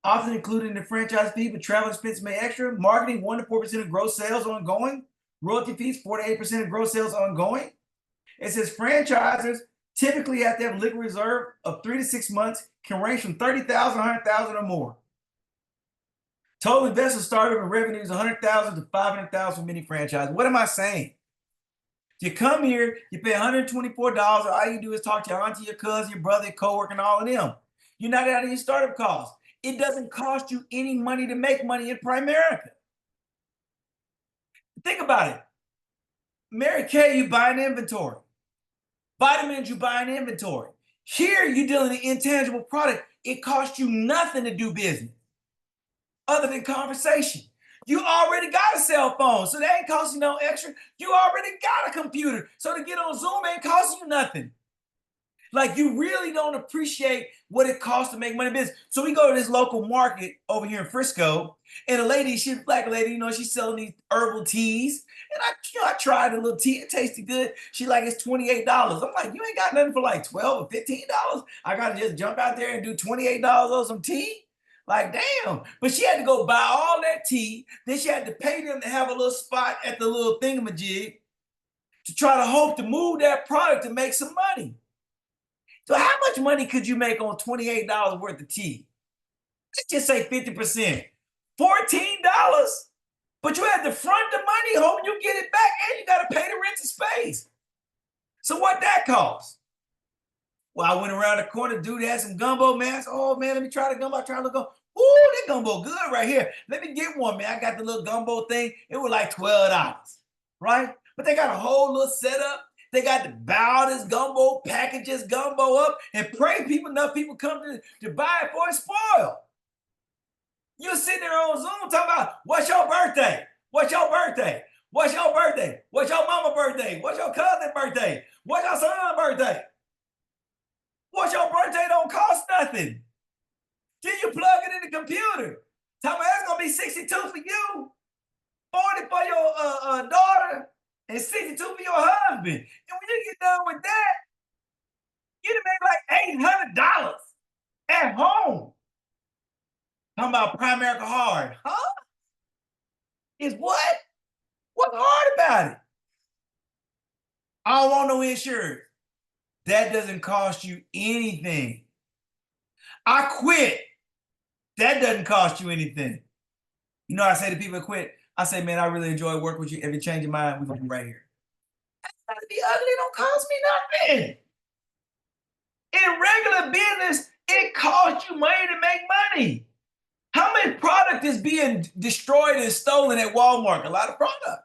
often included in the franchise fee, but travel expenses may extra. Marketing, 1% to 4% of gross sales ongoing. Royalty fees, 4% to 8% of gross sales ongoing. It says franchisers typically have to have liquid reserve of 3 to 6 months, can range from $30,000, $100,000 or more. Total investment startup and revenues $100,000 to $500,000 for many franchises. What am I saying? You come here, you pay $124. All you do is talk to your auntie, your cousin, your brother, your coworker, and all of them. You're not out of your startup costs. It doesn't cost you any money to make money in Primerica. Think about it. Mary Kay, you buy an inventory. Vitamins, you buy an inventory. Here, you're dealing with an intangible product. It costs you nothing to do business other than conversation. You already got a cell phone, so that ain't costing no extra. You already got a computer, so to get on Zoom ain't costing you nothing. Like, you really don't appreciate what it costs to make money in business. So we go to this local market over here in Frisco, and a lady, she's a black lady, she's selling these herbal teas. And I tried a little tea, it tasted good. She like, it's $28. I'm like, you ain't got nothing for like $12 or $15. I gotta just jump out there and do $28 on some tea. Like, damn. But she had to go buy all that tea. Then she had to pay them to have a little spot at the little thingamajig to try to hope to move that product to make some money. So how much money could you make on $28 worth of tea? Let's just say 50%. $14. But you had to front the money, hoping you get it back, and you got to pay the rent of space. So what that cost? Well, I went around the corner, dude had some gumbo, man. I said, oh man, let me try the gumbo. I tried the gumbo. Ooh, that gumbo good right here. Let me get one, man. I got the little gumbo thing. It was like $12, right? But they got a whole little setup. They got to bow this gumbo, package this gumbo up, and pray people enough people come to buy it before it's spoiled. You're sitting there on Zoom talking about what's your birthday? What's your birthday? What's your birthday? What's your mama birthday? What's your cousin's birthday? What's your son's birthday? What's your birthday don't cost nothing. Then you plug it in the computer. Tell me that's gonna be 62 for you, 40 for your daughter, and 62 for your husband. And when you get done with that, you'd make like $800 at home. Talking about Primerica hard. Huh? Is what? What's hard about it? I don't want no insurance. That doesn't cost you anything. I quit. That doesn't cost you anything. You know, I say to people that quit, I say, man, I really enjoy working with you. If you change your mind, we're gonna be right here. That's gotta be ugly, don't cost me nothing. In regular business, it costs you money to make money. How much product is being destroyed and stolen at Walmart? A lot of product.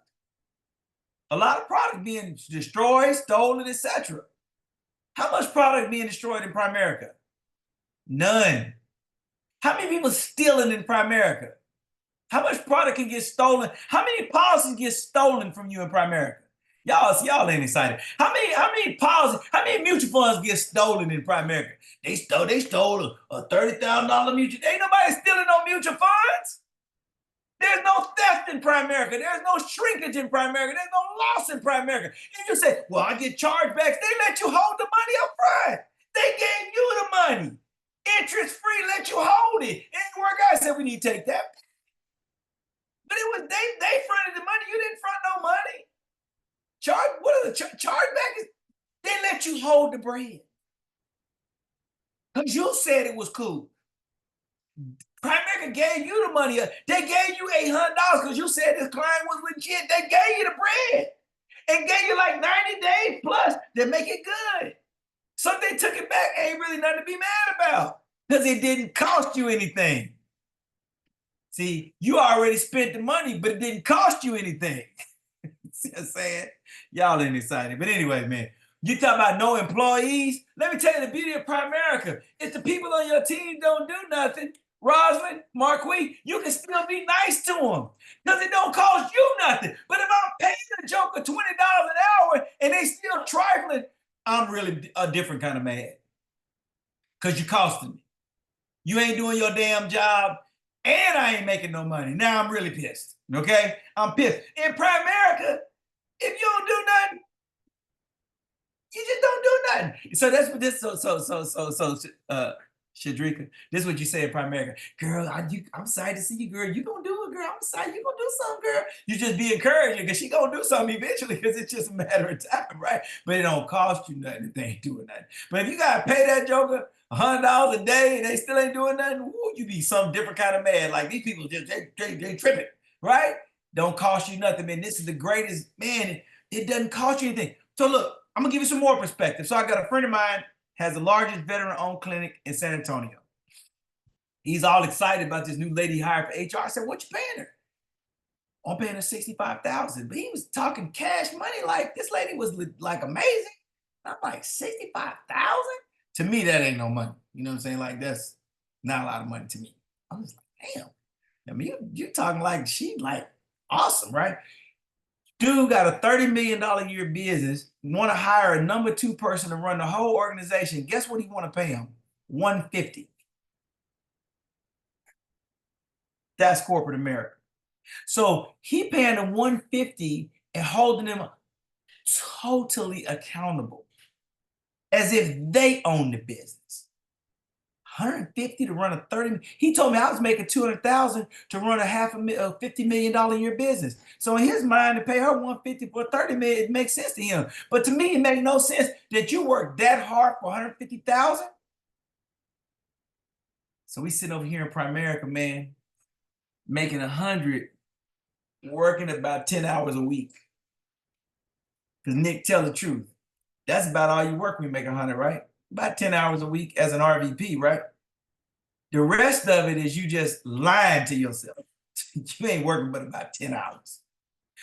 A lot of product being destroyed, stolen, etc. How much product being destroyed in Primerica? None. How many people stealing in Primerica? How much product can get stolen? How many policies get stolen from you in Primerica? Y'all ain't excited. How many policies, how many mutual funds get stolen in Primerica? They stole a $30,000 mutual. Ain't nobody stealing no mutual funds. There's no theft in Primerica. There's no shrinkage in Primerica. There's no loss in Primerica. And you say, well, I get chargebacks. They let you hold the money up front. They gave you the money. Interest free, let you hold it. And work out, said we need to take that. But it was they fronted the money. You didn't front no money. What are the chargebacks? They let you hold the bread. Because you said it was cool. Primerica gave you the money. They gave you $800 because you said this client was legit. They gave you the bread and gave you like 90 days plus to make it good. So they took it back. Ain't really nothing to be mad about because it didn't cost you anything. See, you already spent the money, but it didn't cost you anything. See what I'm saying? Y'all ain't excited. But anyway, man, you talk about no employees. Let me tell you the beauty of Primerica. If the people on your team don't do nothing, Rosalind, Marquis, you can still be nice to them because it don't cost you nothing. But if I'm paying a joker $20 an hour and they still trifling, I'm really a different kind of mad because you're costing me. You ain't doing your damn job and I ain't making no money. Now I'm really pissed, okay? I'm pissed. In Primerica, if you don't do nothing, you just don't do nothing. So that's what this, Shadrika, this is what you say in Primerica. Girl, I'm excited to see you, girl. You gonna do it, girl. I'm excited. You gonna do something, girl. You just be encouraging because she gonna do something eventually because it's just a matter of time, right? But it don't cost you nothing if they ain't doing nothing. But if you gotta pay that joker $100 a day and they still ain't doing nothing, woo, you be some different kind of mad. Like these people just they tripping, right? Don't cost you nothing, man. This is the greatest, man. It doesn't cost you anything. So look, I'm gonna give you some more perspective. So I got a friend of mine has the largest veteran-owned clinic in San Antonio. He's all excited about this new lady he hired for HR. I said, what you paying her? I'm paying her $65,000. But he was talking cash money like this lady was like amazing. I'm like, $65,000? To me, that ain't no money. You know what I'm saying? Like that's not a lot of money to me. I'm just like, damn. I mean, you're talking like she like awesome, right? Dude got a $30 million a year business, want to hire a number 2 person to run the whole organization. Guess what he want to pay him? $150. That's corporate America. So he paying them $150 and holding them totally accountable as if they own the business. $150 to run a 30. He told me I was making $200,000 to run a $50 million a year business. So in his mind, to pay her $150 for $30 million, it makes sense to him. But to me, it makes no sense that you work that hard for $150,000. So we sitting over here in Primerica, man, making $100, working about 10 hours a week. Because Nick, tell the truth, that's about all you work when you make $100, right? about 10 hours a week as an RVP, right? The rest of it is you just lying to yourself. You ain't working but about 10 hours.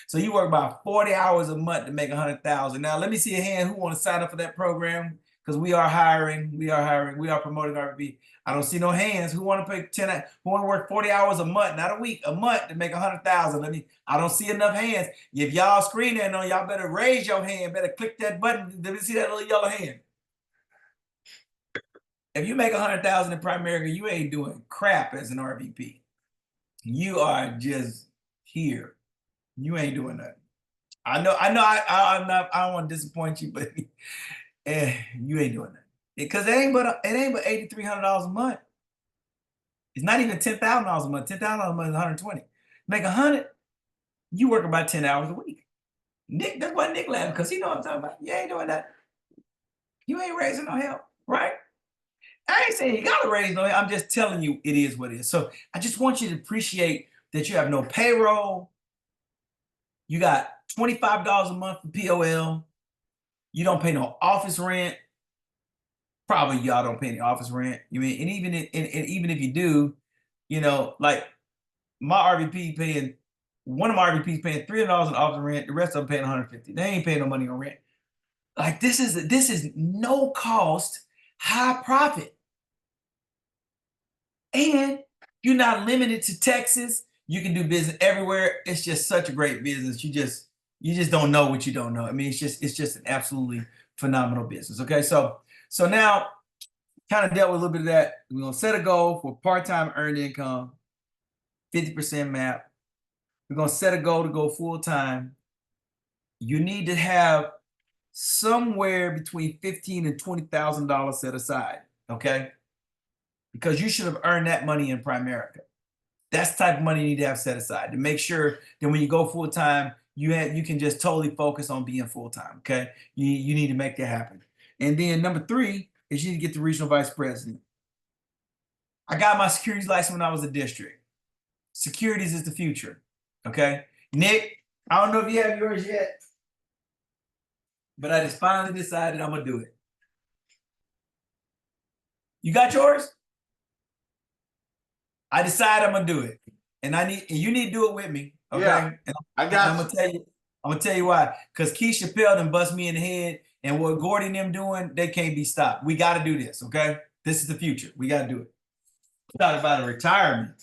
So you work about 40 hours a month to make 100,000. Now let me see a hand who want to sign up for that program, because we are hiring, we are promoting RVP. I don't see no hands. Who want to pay 10, who want to work 40 hours a month, not a week, a month to make 100,000. I don't see enough hands. If y'all screen that on, y'all better raise your hand, better click that button. Let me see that little yellow hand. If you make 100,000 in Primerica, you ain't doing crap as an RVP. You are just here. You ain't doing nothing. I know. I'm not. I don't want to disappoint you, but you ain't doing that because it ain't but $8,300 a month. It's not even $10,000 a month. $10,000 a month is 120. Make 100, you work about 10 hours a week. Nick, that's why Nick laughing, because he know what I'm talking about. You ain't doing that. You ain't raising no hell, right? I ain't saying you gotta raise no hell. I'm just telling you it is what it is. So I just want you to appreciate that you have no payroll. You got $25 a month for POL. You don't pay no office rent. Probably y'all don't pay any office rent. You mean, and even if you do, like my RVP paying, one of my RVPs paying $300 in office rent. The rest of them paying 150. They ain't paying no money on rent. Like this is no cost, high profit, and you're not limited to Texas. You can do business everywhere. It's just such a great business. You just don't know what you don't know. I mean, it's just an absolutely phenomenal business. Okay, so now kind of dealt with a little bit of that. We're gonna set a goal for part-time earned income, 50% MAP. We're gonna set a goal to go full-time. You need to have somewhere between $15,000 and $20,000 set aside. Okay, because you should have earned that money in Primerica. That's the type of money you need to have set aside to make sure that when you go full time, you can just totally focus on being full time. Okay, you need to make that happen. And then number 3 is you need to get the regional vice president. I got my securities license when I was a district. Securities is the future. Okay, Nick, I don't know if you have yours yet, but I just finally decided I'm gonna do it. You got yours? I decided I'm gonna do it, and you need to do it with me. Okay, Yeah, I got I'm gonna tell you. I'm gonna tell you why. Because Keisha Chappelle done bust me in the head, and what Gordy and them doing, they can't be stopped. We got to do this. Okay, this is the future. We got to do it. You talking about a retirement?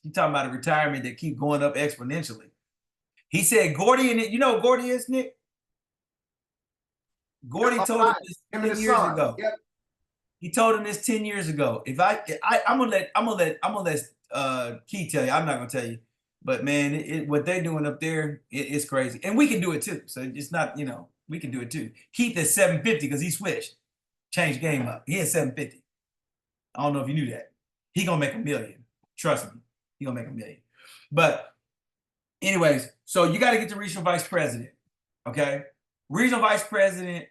You talking about a retirement that keep going up exponentially? He said Gordy and it. You know what Gordy is, Nick? Gordy you. told him this Him and 10 his years son. ago. Yep. He told him this 10 years ago. If I'm gonna let Key tell you. I'm not gonna tell you. But man, what they're doing up there, it's crazy. And we can do it too. So it's not, we can do it too. Keith is 750 because he switched, changed game up. He is 750. I don't know if you knew that. He gonna make $1 million. Trust me, he gonna make $1 million. But anyways, so you got to get the regional vice president. Okay, regional vice president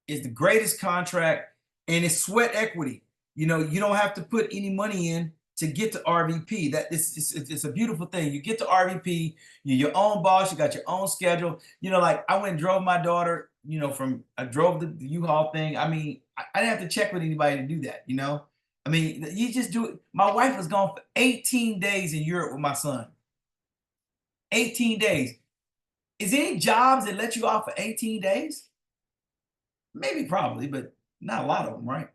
is the greatest contract, and it's sweat equity. You don't have to put any money in to get to RVP. It's a beautiful thing. You get to RVP, you're your own boss, you got your own schedule. Like I went and drove my daughter, I drove the U-Haul thing. I mean, I didn't have to check with anybody to do that, I mean, you just do it. My wife was gone for 18 days in Europe with my son. 18 days. Is there any jobs that let you off for 18 days? Maybe, probably, but not a lot of them, right?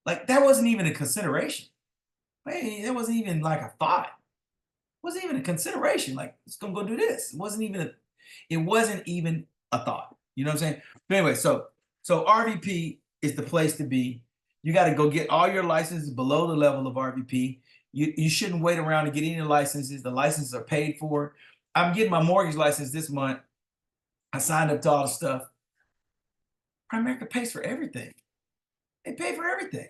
Like that wasn't even a consideration. Hey, that wasn't even like a thought. It wasn't even a consideration. Like, it's gonna go do this. It wasn't even a thought. You know what I'm saying? But anyway, so RVP is the place to be. You got to go get all your licenses below the level of RVP. You shouldn't wait around to get any licenses. The licenses are paid for. I'm getting my mortgage license this month. I signed up to all the stuff. Primerica pays for everything. They pay for everything.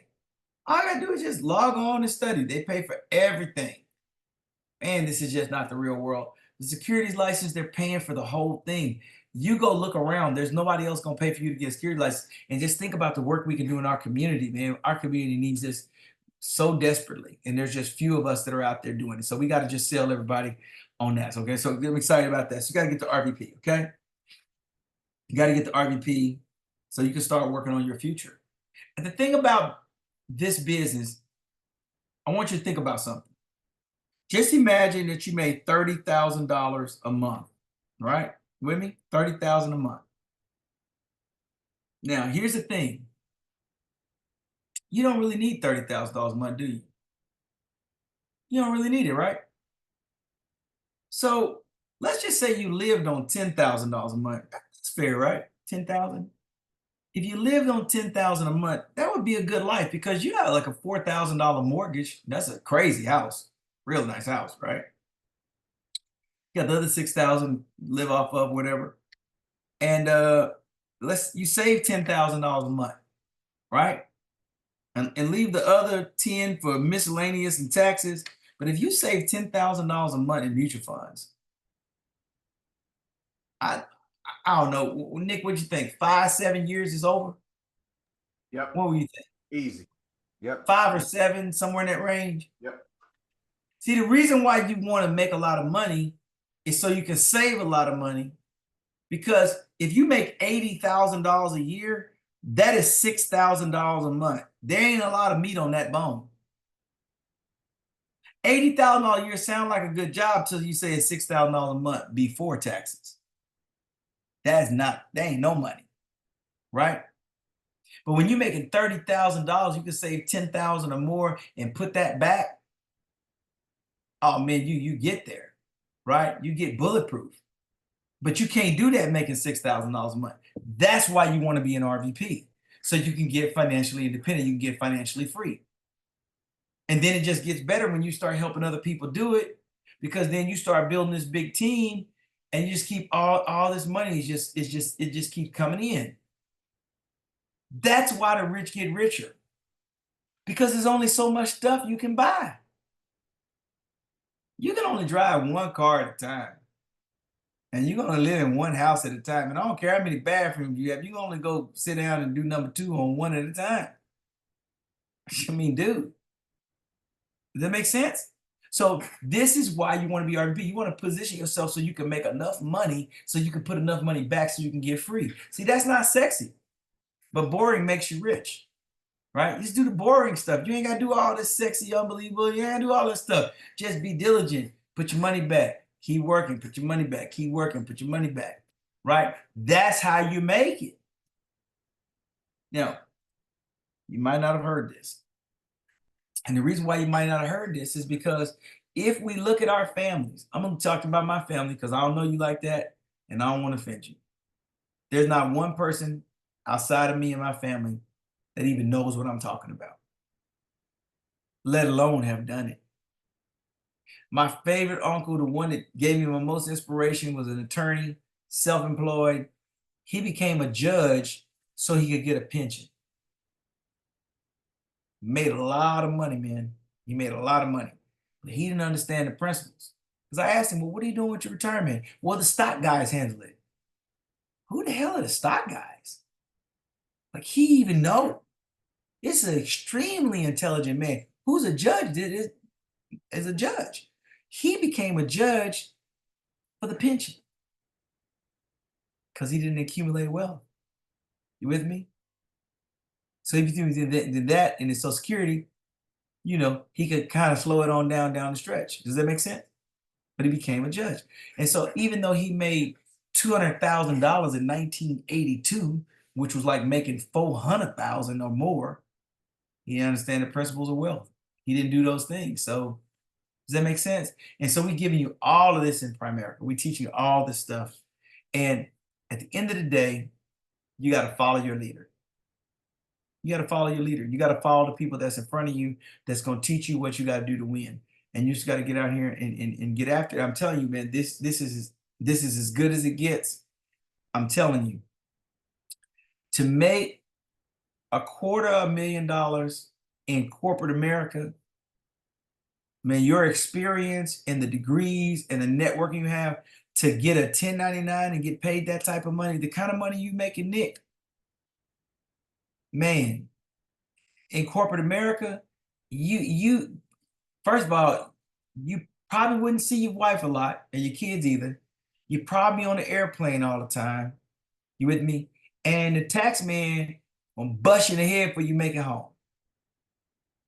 All I gotta do is just log on and study. They pay for everything. And this is just not the real world. The securities license, they're paying for the whole thing. You go look around. There's nobody else gonna pay for you to get a security license. And just think about the work we can do in our community, man. Our community needs this so desperately. And there's just few of us that are out there doing it. So we got to just sell everybody on that. Okay. So I'm excited about that. So you got to get the RVP. Okay. You got to get the RVP so you can start working on your future. And the thing about this business, I want you to think about something. Just imagine that you made $30,000 a month, right? With me? 30,000 a month. Now, here's the thing. You don't really need $30,000 a month, do you? You don't really need it, right? So let's just say you lived on $10,000 a month. That's fair, right? 10,000. If you lived on 10,000 a month, that would be a good life because you got like a $4,000 mortgage. That's a crazy house. Real nice house, right? You got the other 6,000 live off of whatever. And let's you save $10,000 a month, right? And leave the other 10 for miscellaneous and taxes. But if you save $10,000 a month in mutual funds, I I don't know, Nick. What you think? 5, 7 years is over. Yep. What would you think? Easy. Yep. 5 or 7, somewhere in that range. Yep. See, the reason why you want to make a lot of money is so you can save a lot of money. Because if you make $80,000 a year, that is $6,000 a month. There ain't a lot of meat on that bone. $80,000 a year sound like a good job till you say it's $6,000 a month before taxes. That ain't no money, right? But when you're making $30,000, you can save 10,000 or more and put that back. Oh man, you get there, right? You get bulletproof. But you can't do that making $6,000 a month. That's why you want to be an RVP. So you can get financially independent, you can get financially free. And then it just gets better when you start helping other people do it, because then you start building this big team and you just keep all this money it just keeps coming in. That's why the rich get richer. Because there's only so much stuff you can buy. You can only drive one car at a time. And you're gonna live in one house at a time. And I don't care how many bathrooms you have, you can only go sit down and do number two on one at a time. I mean, dude, does that make sense? So this is why you want to be RVP. You want to position yourself so you can make enough money so you can put enough money back so you can get free. See, that's not sexy, but boring makes you rich, right? Just do the boring stuff. You ain't got to do all this sexy, unbelievable. You ain't got to do all this stuff. Just be diligent. Put your money back. Keep working. Put your money back. Keep working. Put your money back, right? That's how you make it. Now, you might not have heard this. And the reason why you might not have heard this is because if we look at our families, I'm going to talk about my family because I don't know you like that and I don't want to offend you. There's not one person outside of me and my family that even knows what I'm talking about, let alone have done it. My favorite uncle, the one that gave me my most inspiration, was an attorney, self-employed. He became a judge so he could get a pension. Made a lot of money, man. He made a lot of money. But he didn't understand the principles. Because I asked him, well, what are you doing with your retirement? Well, the stock guys handle it. Who the hell are the stock guys? Like, he even know. It's an extremely intelligent man. Who's a judge is a judge. He became a judge for the pension because he didn't accumulate wealth. You with me? So if you did that in his Social Security, he could kind of slow it on down the stretch. Does that make sense? But he became a judge. And so even though he made $200,000 in 1982, which was like making 400,000 or more, he didn't understand the principles of wealth. He didn't do those things. So does that make sense? And so we're giving you all of this in Primerica. We teach you all this stuff. And at the end of the day, you got to follow your leader. You got to follow your leader. You got to follow the people that's in front of you that's going to teach you what you got to do to win. And you just got to get out here and get after it. I'm telling you, man, this is as good as it gets. I'm telling you. To make $250,000 in corporate America, man, your experience and the degrees and the networking you have to get a 1099 and get paid that type of money, the kind of money you making, Nick, man, in corporate America, you first of all, you probably wouldn't see your wife a lot and your kids either. You're probably on the airplane all the time. You with me? And the tax man gonna bust you in the head before you make it home.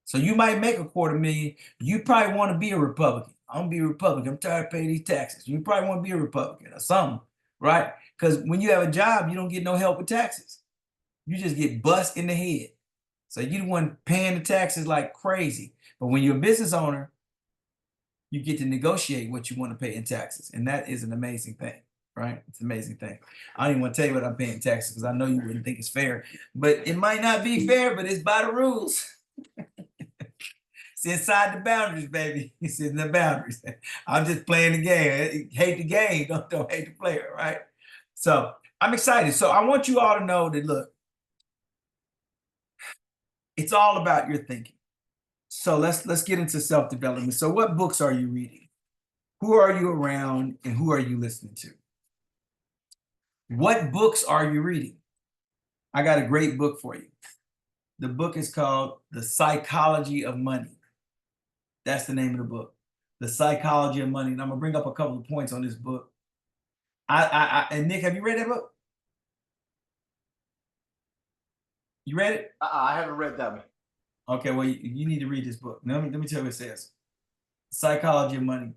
So you might make $250,000. You probably want to be a Republican. I'm gonna be a Republican. I'm tired of paying these taxes. You probably want to be a Republican or something, right? Because when you have a job, you don't get no help with taxes. You just get bust in the head. So you the one paying the taxes like crazy. But when you're a business owner, you get to negotiate what you want to pay in taxes. And that is an amazing thing, right? It's an amazing thing. I don't even want to tell you what I'm paying taxes because I know you wouldn't think it's fair. But it might not be fair, but it's by the rules. It's inside the boundaries, baby. It's in the boundaries. I'm just playing the game. Hate the game, don't hate the player, right? So I'm excited. So I want you all to know that, look, it's all about your thinking. So let's get into self-development. So what books are you reading? Who are you around and who are you listening to? What books are you reading? I got a great book for you. The book is called The Psychology of Money. That's the name of the book. The Psychology of Money. And I'm gonna bring up a couple of points on this book. And Nick, have you read that book? You read it? I haven't read that one. Okay, well, you need to read this book. Let me tell you what it says. Psychology of Money.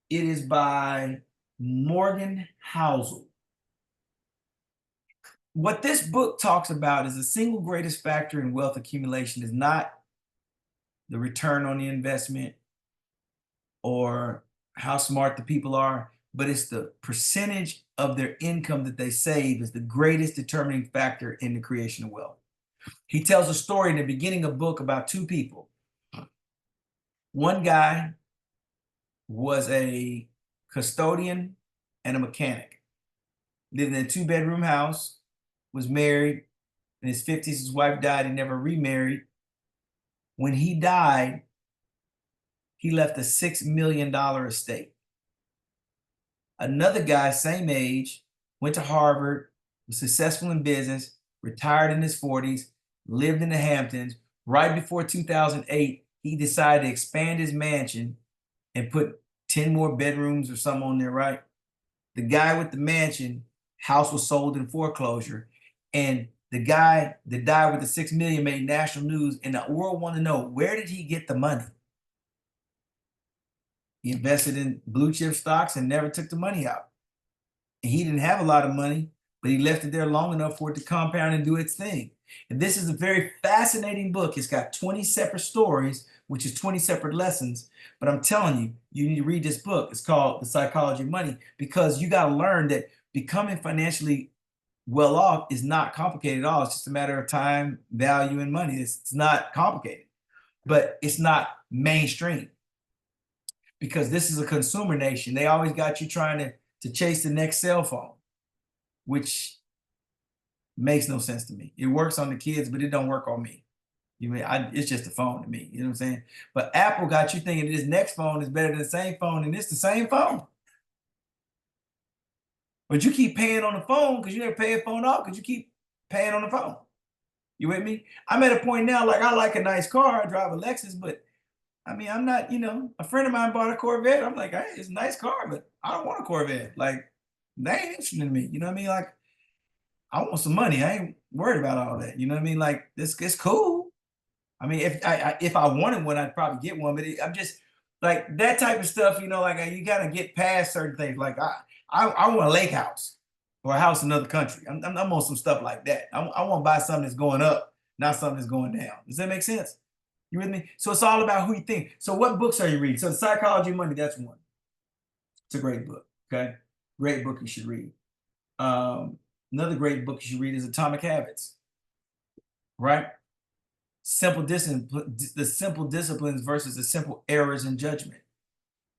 It is by Morgan Housel. What this book talks about is the single greatest factor in wealth accumulation is not the return on the investment or how smart the people are, but it's the percentage of their income that they save is the greatest determining factor in the creation of wealth. He tells a story in the beginning of the book about two people. One guy was a custodian and a mechanic, lived in a 2-bedroom house, was married. In his 50s, his wife died. He never remarried. When he died, he left a $6 million estate. Another guy, same age, went to Harvard, was successful in business, retired in his 40s, lived in the Hamptons. Right before 2008, he decided to expand his mansion and put 10 more bedrooms or something on there, right? The guy with the mansion, house was sold in foreclosure, and the guy that died with the 6 million made national news, and the world wanted to know, where did he get the money? He invested in blue chip stocks and never took the money out. And he didn't have a lot of money, but he left it there long enough for it to compound and do its thing. And this is a very fascinating book. It's got 20 separate stories, which is 20 separate lessons. But I'm telling you, you need to read this book. It's called The Psychology of Money, because you got to learn that becoming financially well off is not complicated at all. It's just a matter of time, value, and money. It's not complicated, but it's not mainstream because this is a consumer nation. They always got you trying to chase the next cell phone, which makes no sense to me. It works on the kids, but it don't work on me. It's just a phone to me. You know what I'm saying? But Apple got you thinking this next phone is better than the same phone, and it's the same phone. But you keep paying on the phone because you never pay a phone off because you keep paying on the phone. You with me? I'm at a point now, like I like a nice car. I drive a Lexus, but I mean, I'm not, a friend of mine bought a Corvette. I'm like, hey, it's a nice car, but I don't want a Corvette. Like, they ain't interested in me. You know what I mean? Like, I want some money. I ain't worried about all that. You know what I mean? Like, this it's cool. I mean, if I wanted one, I'd probably get one. But I'm just like that type of stuff. Like you gotta get past certain things. Like I want a lake house or a house in another country. I'm on some stuff like that. I want to buy something that's going up, not something that's going down. Does that make sense? You with me? So it's all about who you think. So what books are you reading? So The Psychology of Money, that's one. It's a great book. Okay, great book you should read. Another great book you should read is Atomic Habits. Right? The simple disciplines versus the simple errors in judgment.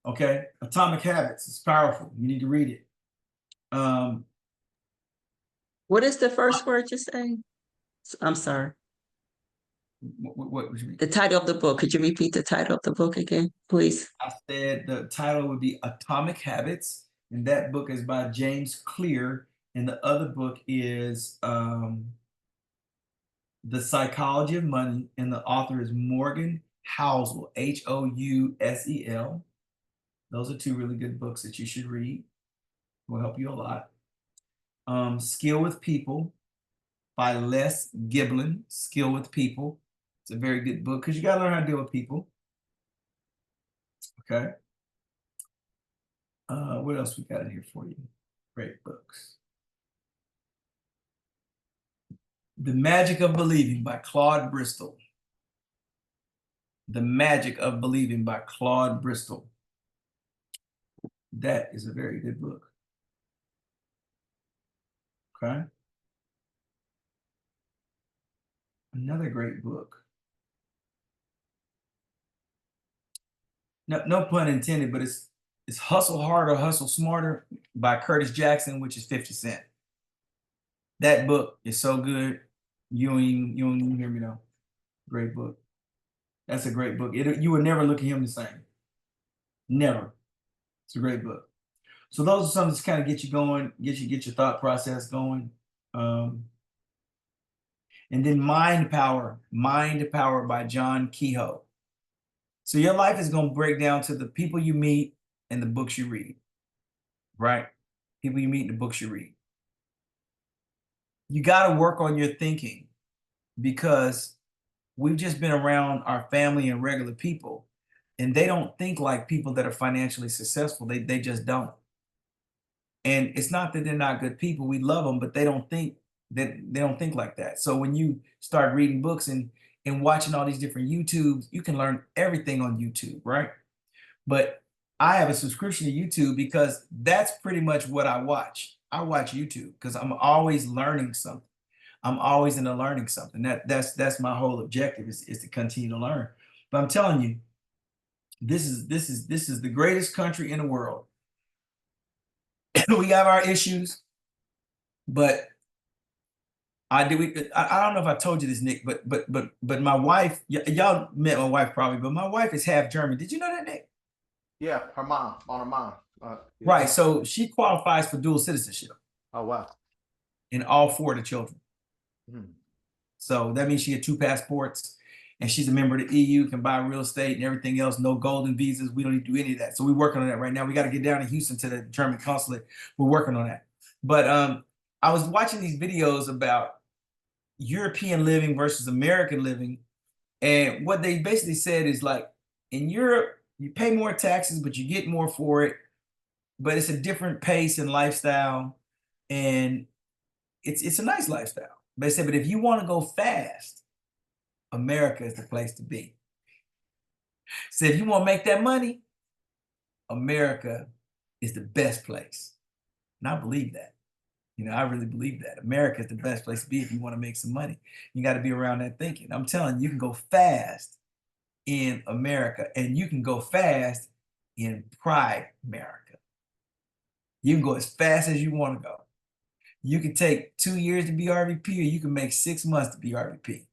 Okay, Atomic Habits is powerful. You need to read it. What is the first word you're saying? I'm sorry. What would you mean? The title of the book. Could you repeat the title of the book again, please? I said the title would be Atomic Habits, and that book is by James Clear, and the other book is The Psychology of Money, and the author is Morgan Housel, Housel. Those are two really good books that you should read. Will help you a lot. Skill with People. by Les Giblin, Skill with People. It's a very good book because you got to learn how to deal with people. Okay. What else we got in here for you? Great books. The Magic of Believing by Claude Bristol. The Magic of Believing by Claude Bristol. That is a very good book. Okay. Another great book. No pun intended, but it's Hustle Harder, Hustle Smarter by Curtis Jackson, which is 50 Cent. That book is so good. You don't even hear me though. Great book. That's a great book. You would never look at him the same. Never. It's a great book. So those are some that kind of get you going, get your thought process going. And then Mind Power by John Kehoe. So your life is going to break down to the people you meet and the books you read, right? People you meet and the books you read. You got to work on your thinking because we've just been around our family and regular people, and they don't think like people that are financially successful. They just don't. And it's not that they're not good people. We love them, but they don't think like that. So when you start reading books and watching all these different YouTubes, you can learn everything on YouTube, right? But I have a subscription to YouTube because that's pretty much what I watch. I watch YouTube because I'm always learning something. I'm always into learning something. That's my whole objective is to continue to learn. But I'm telling you, this is the greatest country in the world. We have our issues, but I don't know if I told you this, Nick, but my wife, y'all met my wife probably, but my wife is half German. Did you know that, Nick? Yeah, her mom. Yeah. Right. So she qualifies for dual citizenship. Oh wow. In all 4 of the children. Hmm. So that means she had 2 passports, and she's a member of the EU, can buy real estate and everything else. No golden visas. We don't need to do any of that. So we're working on that right now. We got to get down to Houston to the German consulate. We're working on that. But I was watching these videos about European living versus American living, and what they basically said is like in Europe, you pay more taxes, but you get more for it. But it's a different pace and lifestyle, and it's a nice lifestyle. But they said, but if you want to go fast, America is the place to be. So if you want to make that money, America is the best place. And I believe that. You know, I really believe that. America is the best place to be if you want to make some money. You got to be around that thinking. I'm telling you, you can go fast in America, and you can go fast in Pride America. You can go as fast as you want to go. You can take 2 years to be RVP, or you can make 6 months to be RVP.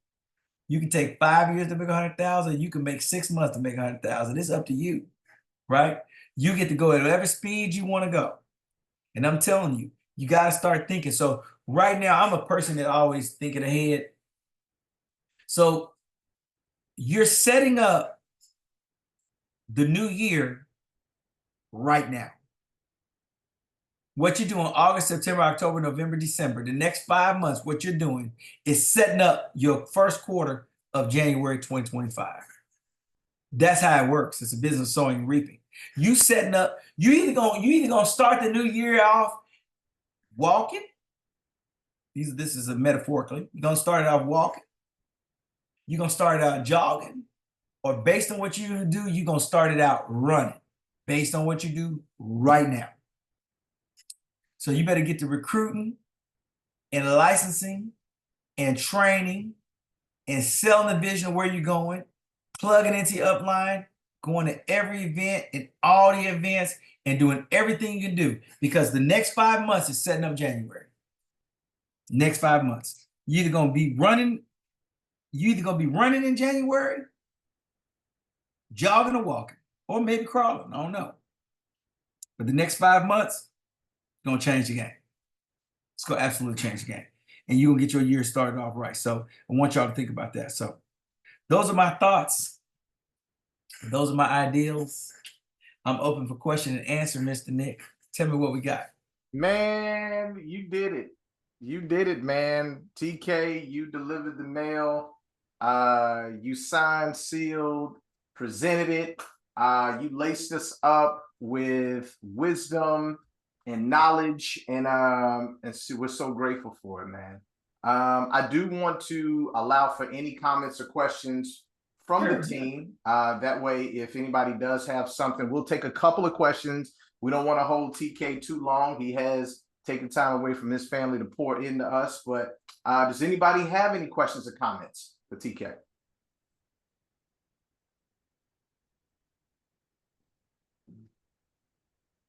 You can take 5 years to make 100,000. You can make 6 months to make 100,000. It's up to you, right? You get to go at whatever speed you want to go. And I'm telling you, you got to start thinking. So right now, I'm a person that always thinking ahead. So you're setting up the new year right now. What you're doing August, September, October, November, December, the next 5 months, what you're doing is setting up your first quarter of January 2025. That's how it works. It's a business of sowing and reaping. You setting up, you either gonna start the new year off walking. This is a metaphorically. You're gonna start it off walking. You're gonna start it out jogging, or based on what you do, you're gonna start it out running, based on what you do right now. So you better get to recruiting and licensing and training and selling the vision of where you're going, plugging into your upline, going to every event and all the events and doing everything you can do, because the next 5 months is setting up January. Next 5 months. You're either gonna be running in January, jogging or walking, or maybe crawling. I don't know. But the next 5 months, gonna change the game. It's gonna absolutely change the game. And you're gonna get your year started off right. So I want y'all to think about that. So those are my thoughts. Those are my ideals. I'm open for question and answer, Mr. Nick. Tell me what we got. Man, you did it. You did it, man. TK, you delivered the mail. You signed, sealed, presented it. You laced us up with wisdom and knowledge, and so we're so grateful for it, man. I do want to allow for any comments or questions from the Sure. team. That way, if anybody does have something, we'll take a couple of questions. We don't want to hold TK too long. He has taken time away from his family to pour into us. But does anybody have any questions or comments for TK?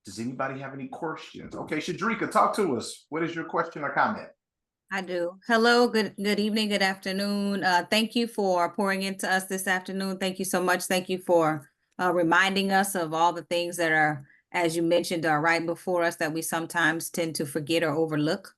Does anybody have any questions? Okay, Shadrika, talk to us. What is your question or comment? I do. Hello, good evening, good afternoon. Thank you for pouring into us this afternoon. Thank you so much. Thank you for reminding us of all the things that are, as you mentioned, are right before us that we sometimes tend to forget or overlook.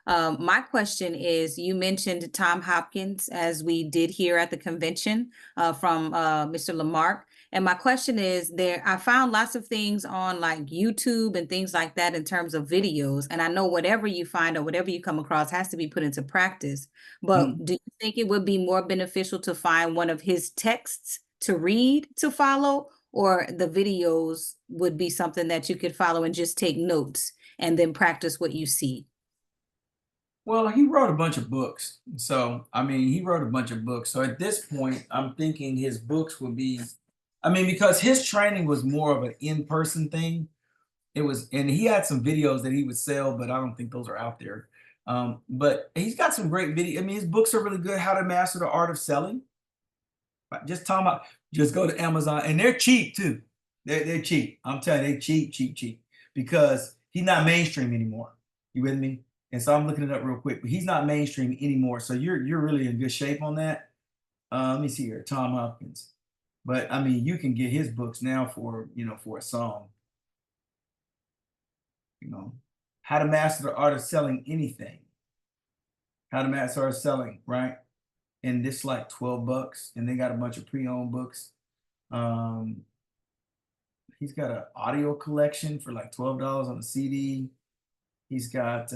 My question is, you mentioned Tom Hopkins, as we did here at the convention from Mr. Lamarck. And my question is, I found lots of things on like YouTube and things like that in terms of videos. And I know whatever you find or whatever you come across has to be put into practice. But do you think it would be more beneficial to find one of his texts to read, to follow, or the videos would be something that you could follow and just take notes and then practice what you see? Well, he wrote a bunch of books. So, I mean, he wrote a bunch of books. So at this point, I'm thinking his books would be, I mean, because his training was more of an in-person thing. It was, and he had some videos that he would sell, but I don't think those are out there. But he's got some great video. I mean, his books are really good. How to Master the Art of Selling. Just talking about, just go to Amazon, and they're cheap too. They're cheap. I'm telling you, they're cheap, cheap, cheap. Because he's not mainstream anymore. You with me? And so I'm looking it up real quick, but he's not mainstream anymore. So you're really in good shape on that. Let me see here, Tom Hopkins. But I mean, you can get his books now for, you know, for a song. You know, how to master the art of selling anything. How to master the art of selling, right? And this like $12, and they got a bunch of pre-owned books. He's got an audio collection for like $12 on a CD. He's got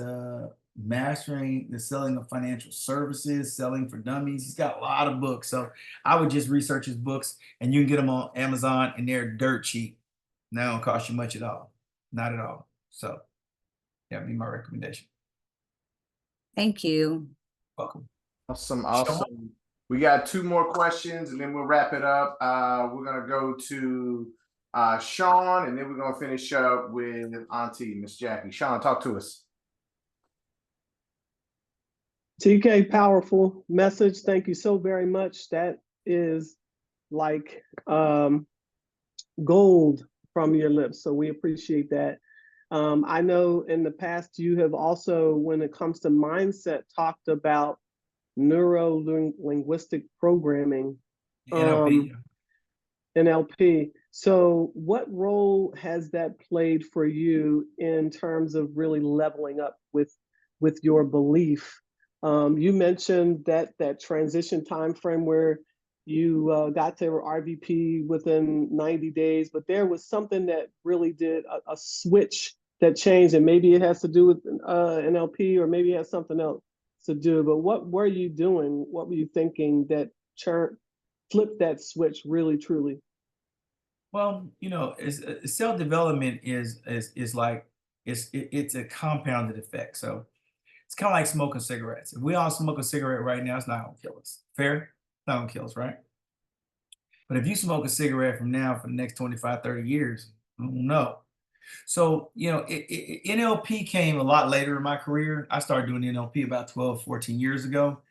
mastering the selling of financial services, selling for dummies. He's got a lot of books. So I would just research his books, and you can get them on Amazon, and they're dirt cheap. Now it don't cost you much at all. Not at all. So that'd be my recommendation. Thank you. Welcome. Awesome, awesome. We got two more questions, and then we'll wrap it up. We're gonna go to Sean, and then we're gonna finish up with Auntie Miss Jackie. Sean, talk to us. TK, powerful message. Thank you so very much. That is like gold from your lips. So we appreciate that. I know in the past you have also, when it comes to mindset, talked about neuro-linguistic programming. NLP. NLP. So what role has that played for you in terms of really leveling up with your belief? You mentioned that transition time frame where you got to RVP within 90 days, but there was something that really did a switch that changed, and maybe it has to do with NLP, or maybe it has something else to do. But what were you doing? What were you thinking that flipped that switch really, truly? Well, you know, self-development is like it's a compounded effect. So it's kind of like smoking cigarettes. If we all smoke a cigarette right now, it's not gonna kill us. Fair? It's not gonna kill us, right? But if you smoke a cigarette from now for the next 25, 30 years, no. So, you know, NLP came a lot later in my career. I started doing NLP about 12, 14 years ago.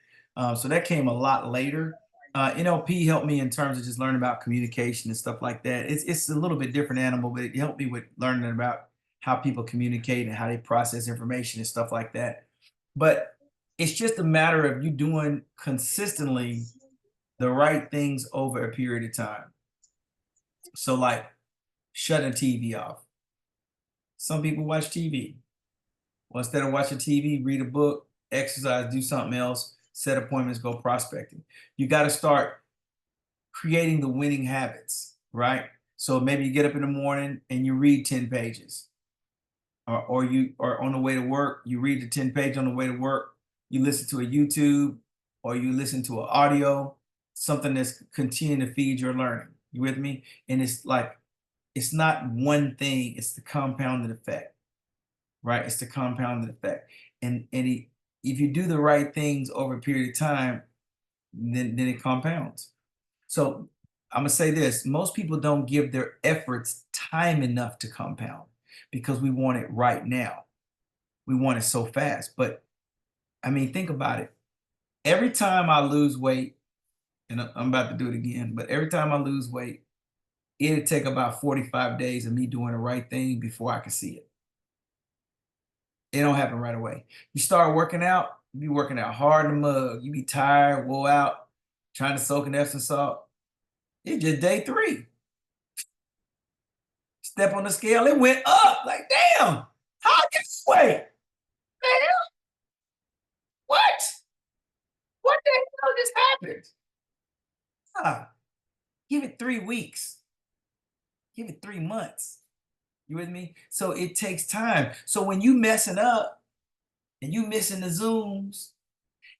So that came a lot later. NLP helped me in terms of just learning about communication and stuff like that. It's a little bit different animal, but it helped me with learning about how people communicate and how they process information and stuff like that. But it's just a matter of you doing consistently the right things over a period of time. So like shutting TV off. Some people watch TV. Well, instead of watching TV, read a book, exercise, do something else, set appointments, go prospecting. You got to start creating the winning habits, right? So maybe you get up in the morning and you read 10 pages. or you are on the way to work, you read the 10 page on the way to work, you listen to a YouTube, or you listen to an audio, something that's continuing to feed your learning. You with me? And it's like, it's not one thing, it's the compounded effect, right? It's the compounded effect. If you do the right things over a period of time, then it compounds. So I'm gonna say this: most people don't give their efforts time enough to compound because we want it right now. We want it so fast. But I mean, think about it. Every time I lose weight, and I'm about to do it again, but every time I lose weight, it'd take about 45 days of me doing the right thing before I could see it. It don't happen right away. You start working out, you be working out hard in the mug, you be tired, wore out, trying to soak in Epsom salt. It's just day 3. Step on the scale, it went up. Like, damn, how I get this way? Damn. What? What the hell just happened? Give it 3 weeks. Give it 3 months. You with me? So it takes time. So when you messing up and you missing the Zooms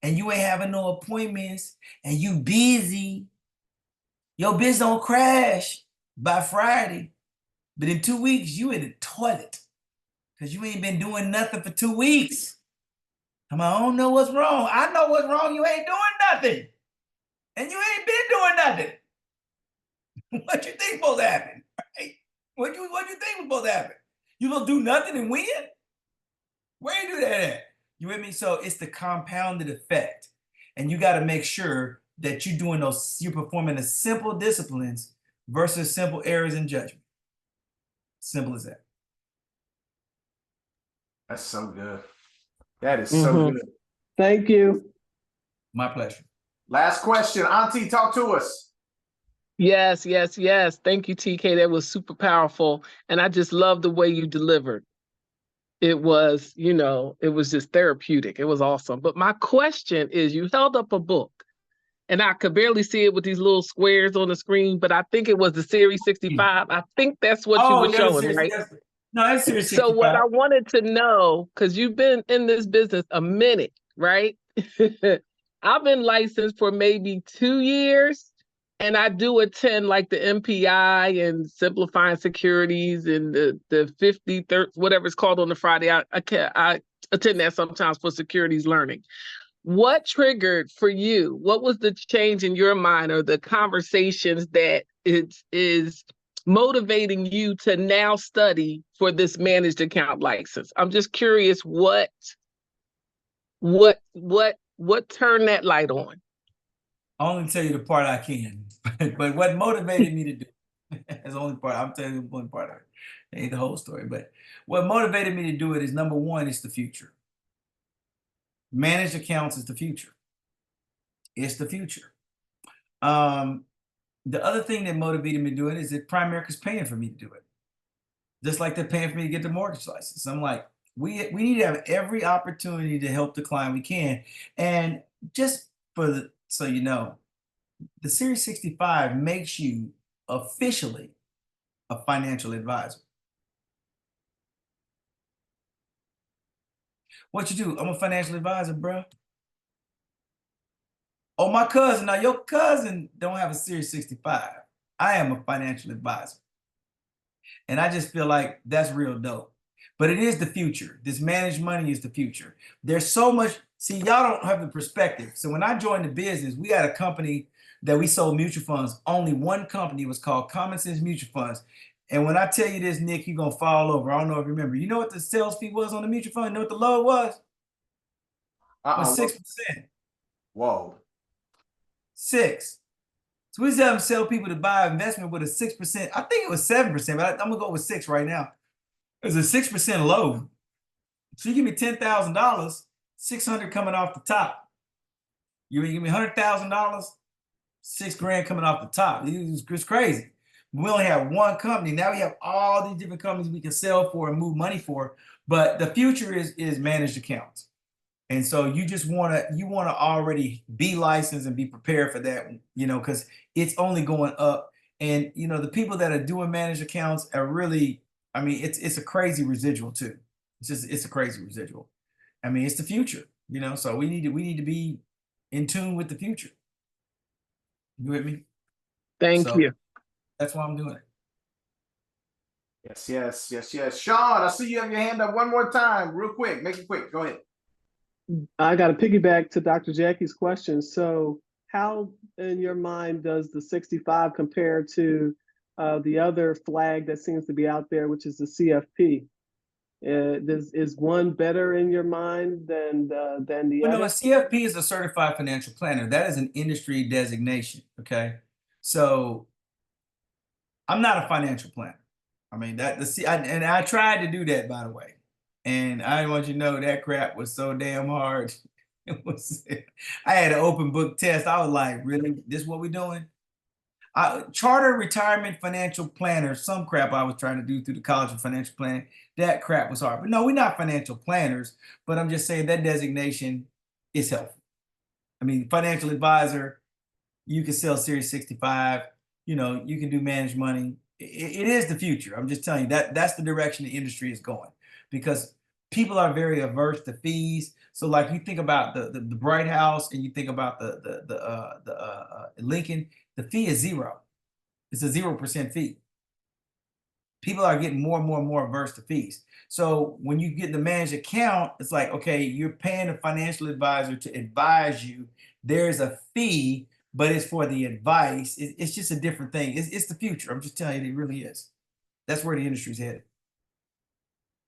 and you ain't having no appointments and you busy, your biz don't crash by Friday. But in 2 weeks, you in the toilet because you ain't been doing nothing for 2 weeks. I don't know what's wrong. I know what's wrong. You ain't doing nothing. And you ain't been doing nothing. What you think supposed to happen? Right? What you think was supposed to happen? You gonna do nothing and win? Where you do that at? You with me? So it's the compounded effect. And you got to make sure that you're performing the simple disciplines versus simple errors in judgment. Simple as that. That's so good. That is so good. Thank you. My pleasure. Last question. Auntie, talk to us. Yes, yes, yes. Thank you, TK. That was super powerful. And I just love the way you delivered. It was, it was just therapeutic. It was awesome. But my question is, you held up a book and I could barely see it with these little squares on the screen, but I think it was the Series 65. I think that's what you were showing, right? No, it's Series 65. So what I wanted to know, because you've been in this business a minute, right? I've been licensed for maybe 2 years, and I do attend like the MPI and Simplifying Securities and the 53rd, whatever it's called on the Friday. I attend that sometimes for securities learning. What triggered for you? What was the change in your mind or the conversations that is motivating you to now study for this managed account license? I'm just curious what turned that light on? I'll only tell you the part I can, but what motivated me to do it is the only part. I'm telling you one part of it. It ain't the whole story, but what motivated me to do it is number one, it's the future. Managed accounts is the future. It's the future. The other thing that motivated me to do it is that Primerica's paying for me to do it. Just like they're paying for me to get the mortgage license. I'm like, we need to have every opportunity to help the client we can. And just so you know, the Series 65 makes you officially a financial advisor. What you do? I'm a financial advisor, bro. Oh, my cousin. Now, your cousin don't have a Series 65. I am a financial advisor. And I just feel like that's real dope. But it is the future. This managed money is the future. There's so much. See, y'all don't have the perspective. So when I joined the business, we had a company that we sold mutual funds. Only one company was called Common Sense Mutual Funds. And when I tell you this, Nick, you're going to fall over. I don't know if you remember. You know what the sales fee was on the mutual fund? You know what the low was? It was 6%. Whoa. 6. So we used to sell people to buy investment with a 6%. I think it was 7%, but I'm going to go with 6 right now. It was a 6% low. So you give me $10,000, 600 coming off the top. You give me $100,000, $6,000 coming off the top. It's crazy. We only have one company. Now we have all these different companies we can sell for and move money for. But the future is managed accounts. And so you want to already be licensed and be prepared for that, because it's only going up. And, the people that are doing managed accounts are really, it's a crazy residual too. It's a crazy residual. I mean, it's the future, you know, so we need to be in tune with the future. You with me? Thank So you. that's why I'm doing it. Yes. Sean, I see you have your hand up one more time, real quick. Make it quick. Go ahead. I got to piggyback to Dr. Jackie's question. So, how in your mind does the 65 compare to the other flag that seems to be out there, which is the CFP? Is one better in your mind than the Well, no, a other? CFP is a certified financial planner. That is an industry designation. Okay. So I'm not a financial planner. I mean, and I tried to do that, by the way. And I want you to know that crap was so damn hard. It was, I had an open book test. I was like, really? This is what we're doing? Charter retirement financial planner, some crap I was trying to do through the College of Financial Planning. That crap was hard. But no, we're not financial planners, but I'm just saying that designation is helpful. I mean, financial advisor, you can sell Series 65, you know, you can do managed money. It is the future. I'm just telling you that's the direction the industry is going, because people are very averse to fees. So like you think about the Bright House and you think about the Lincoln, the fee is zero. It's a 0% fee. People are getting more and more averse to fees. So when you get the managed account, it's like, okay, you're paying a financial advisor to advise you. There's a fee, but it's for the advice. It's just a different thing. It's the future. I'm just telling you, it really is. That's where the industry's headed.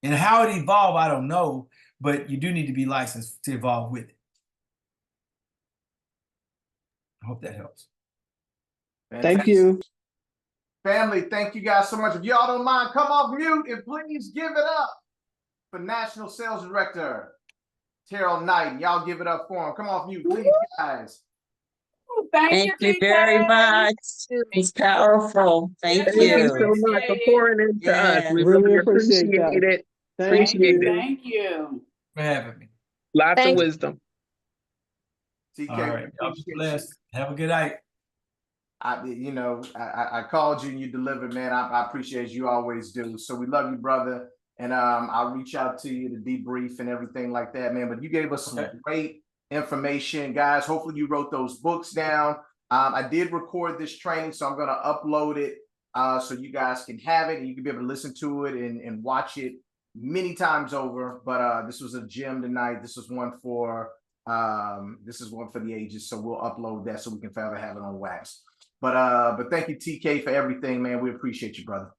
And how it evolve, I don't know, but you do need to be licensed to evolve with it. I hope that helps. Thank you. Family, thank you guys so much. If y'all don't mind, come off mute and please give it up for National Sales Director Terrell Knight. Y'all give it up for him. Come off mute, please, guys. Thank you very much. It's powerful. Thank Thank you so you. much for pouring into us. Yeah. We Really really appreciate that. appreciate it. Thank Appreciate you. it. Thank you. For having me. Lots of Thank- wisdom. TK, All right. Y'all be blessed. Have a good night. I called you and you delivered, man. I appreciate you always do. So we love you, brother. And I'll reach out to you to debrief and everything like that, man. But you gave us some great information, guys. Hopefully you wrote those books down. I did record this training, so I'm going to upload it so you guys can have it and you can be able to listen to it and watch it many times over. But this was a gem tonight. This is one for the ages. So we'll upload that so we can forever have it on wax. But thank you, TK, for everything, man. We appreciate you, brother.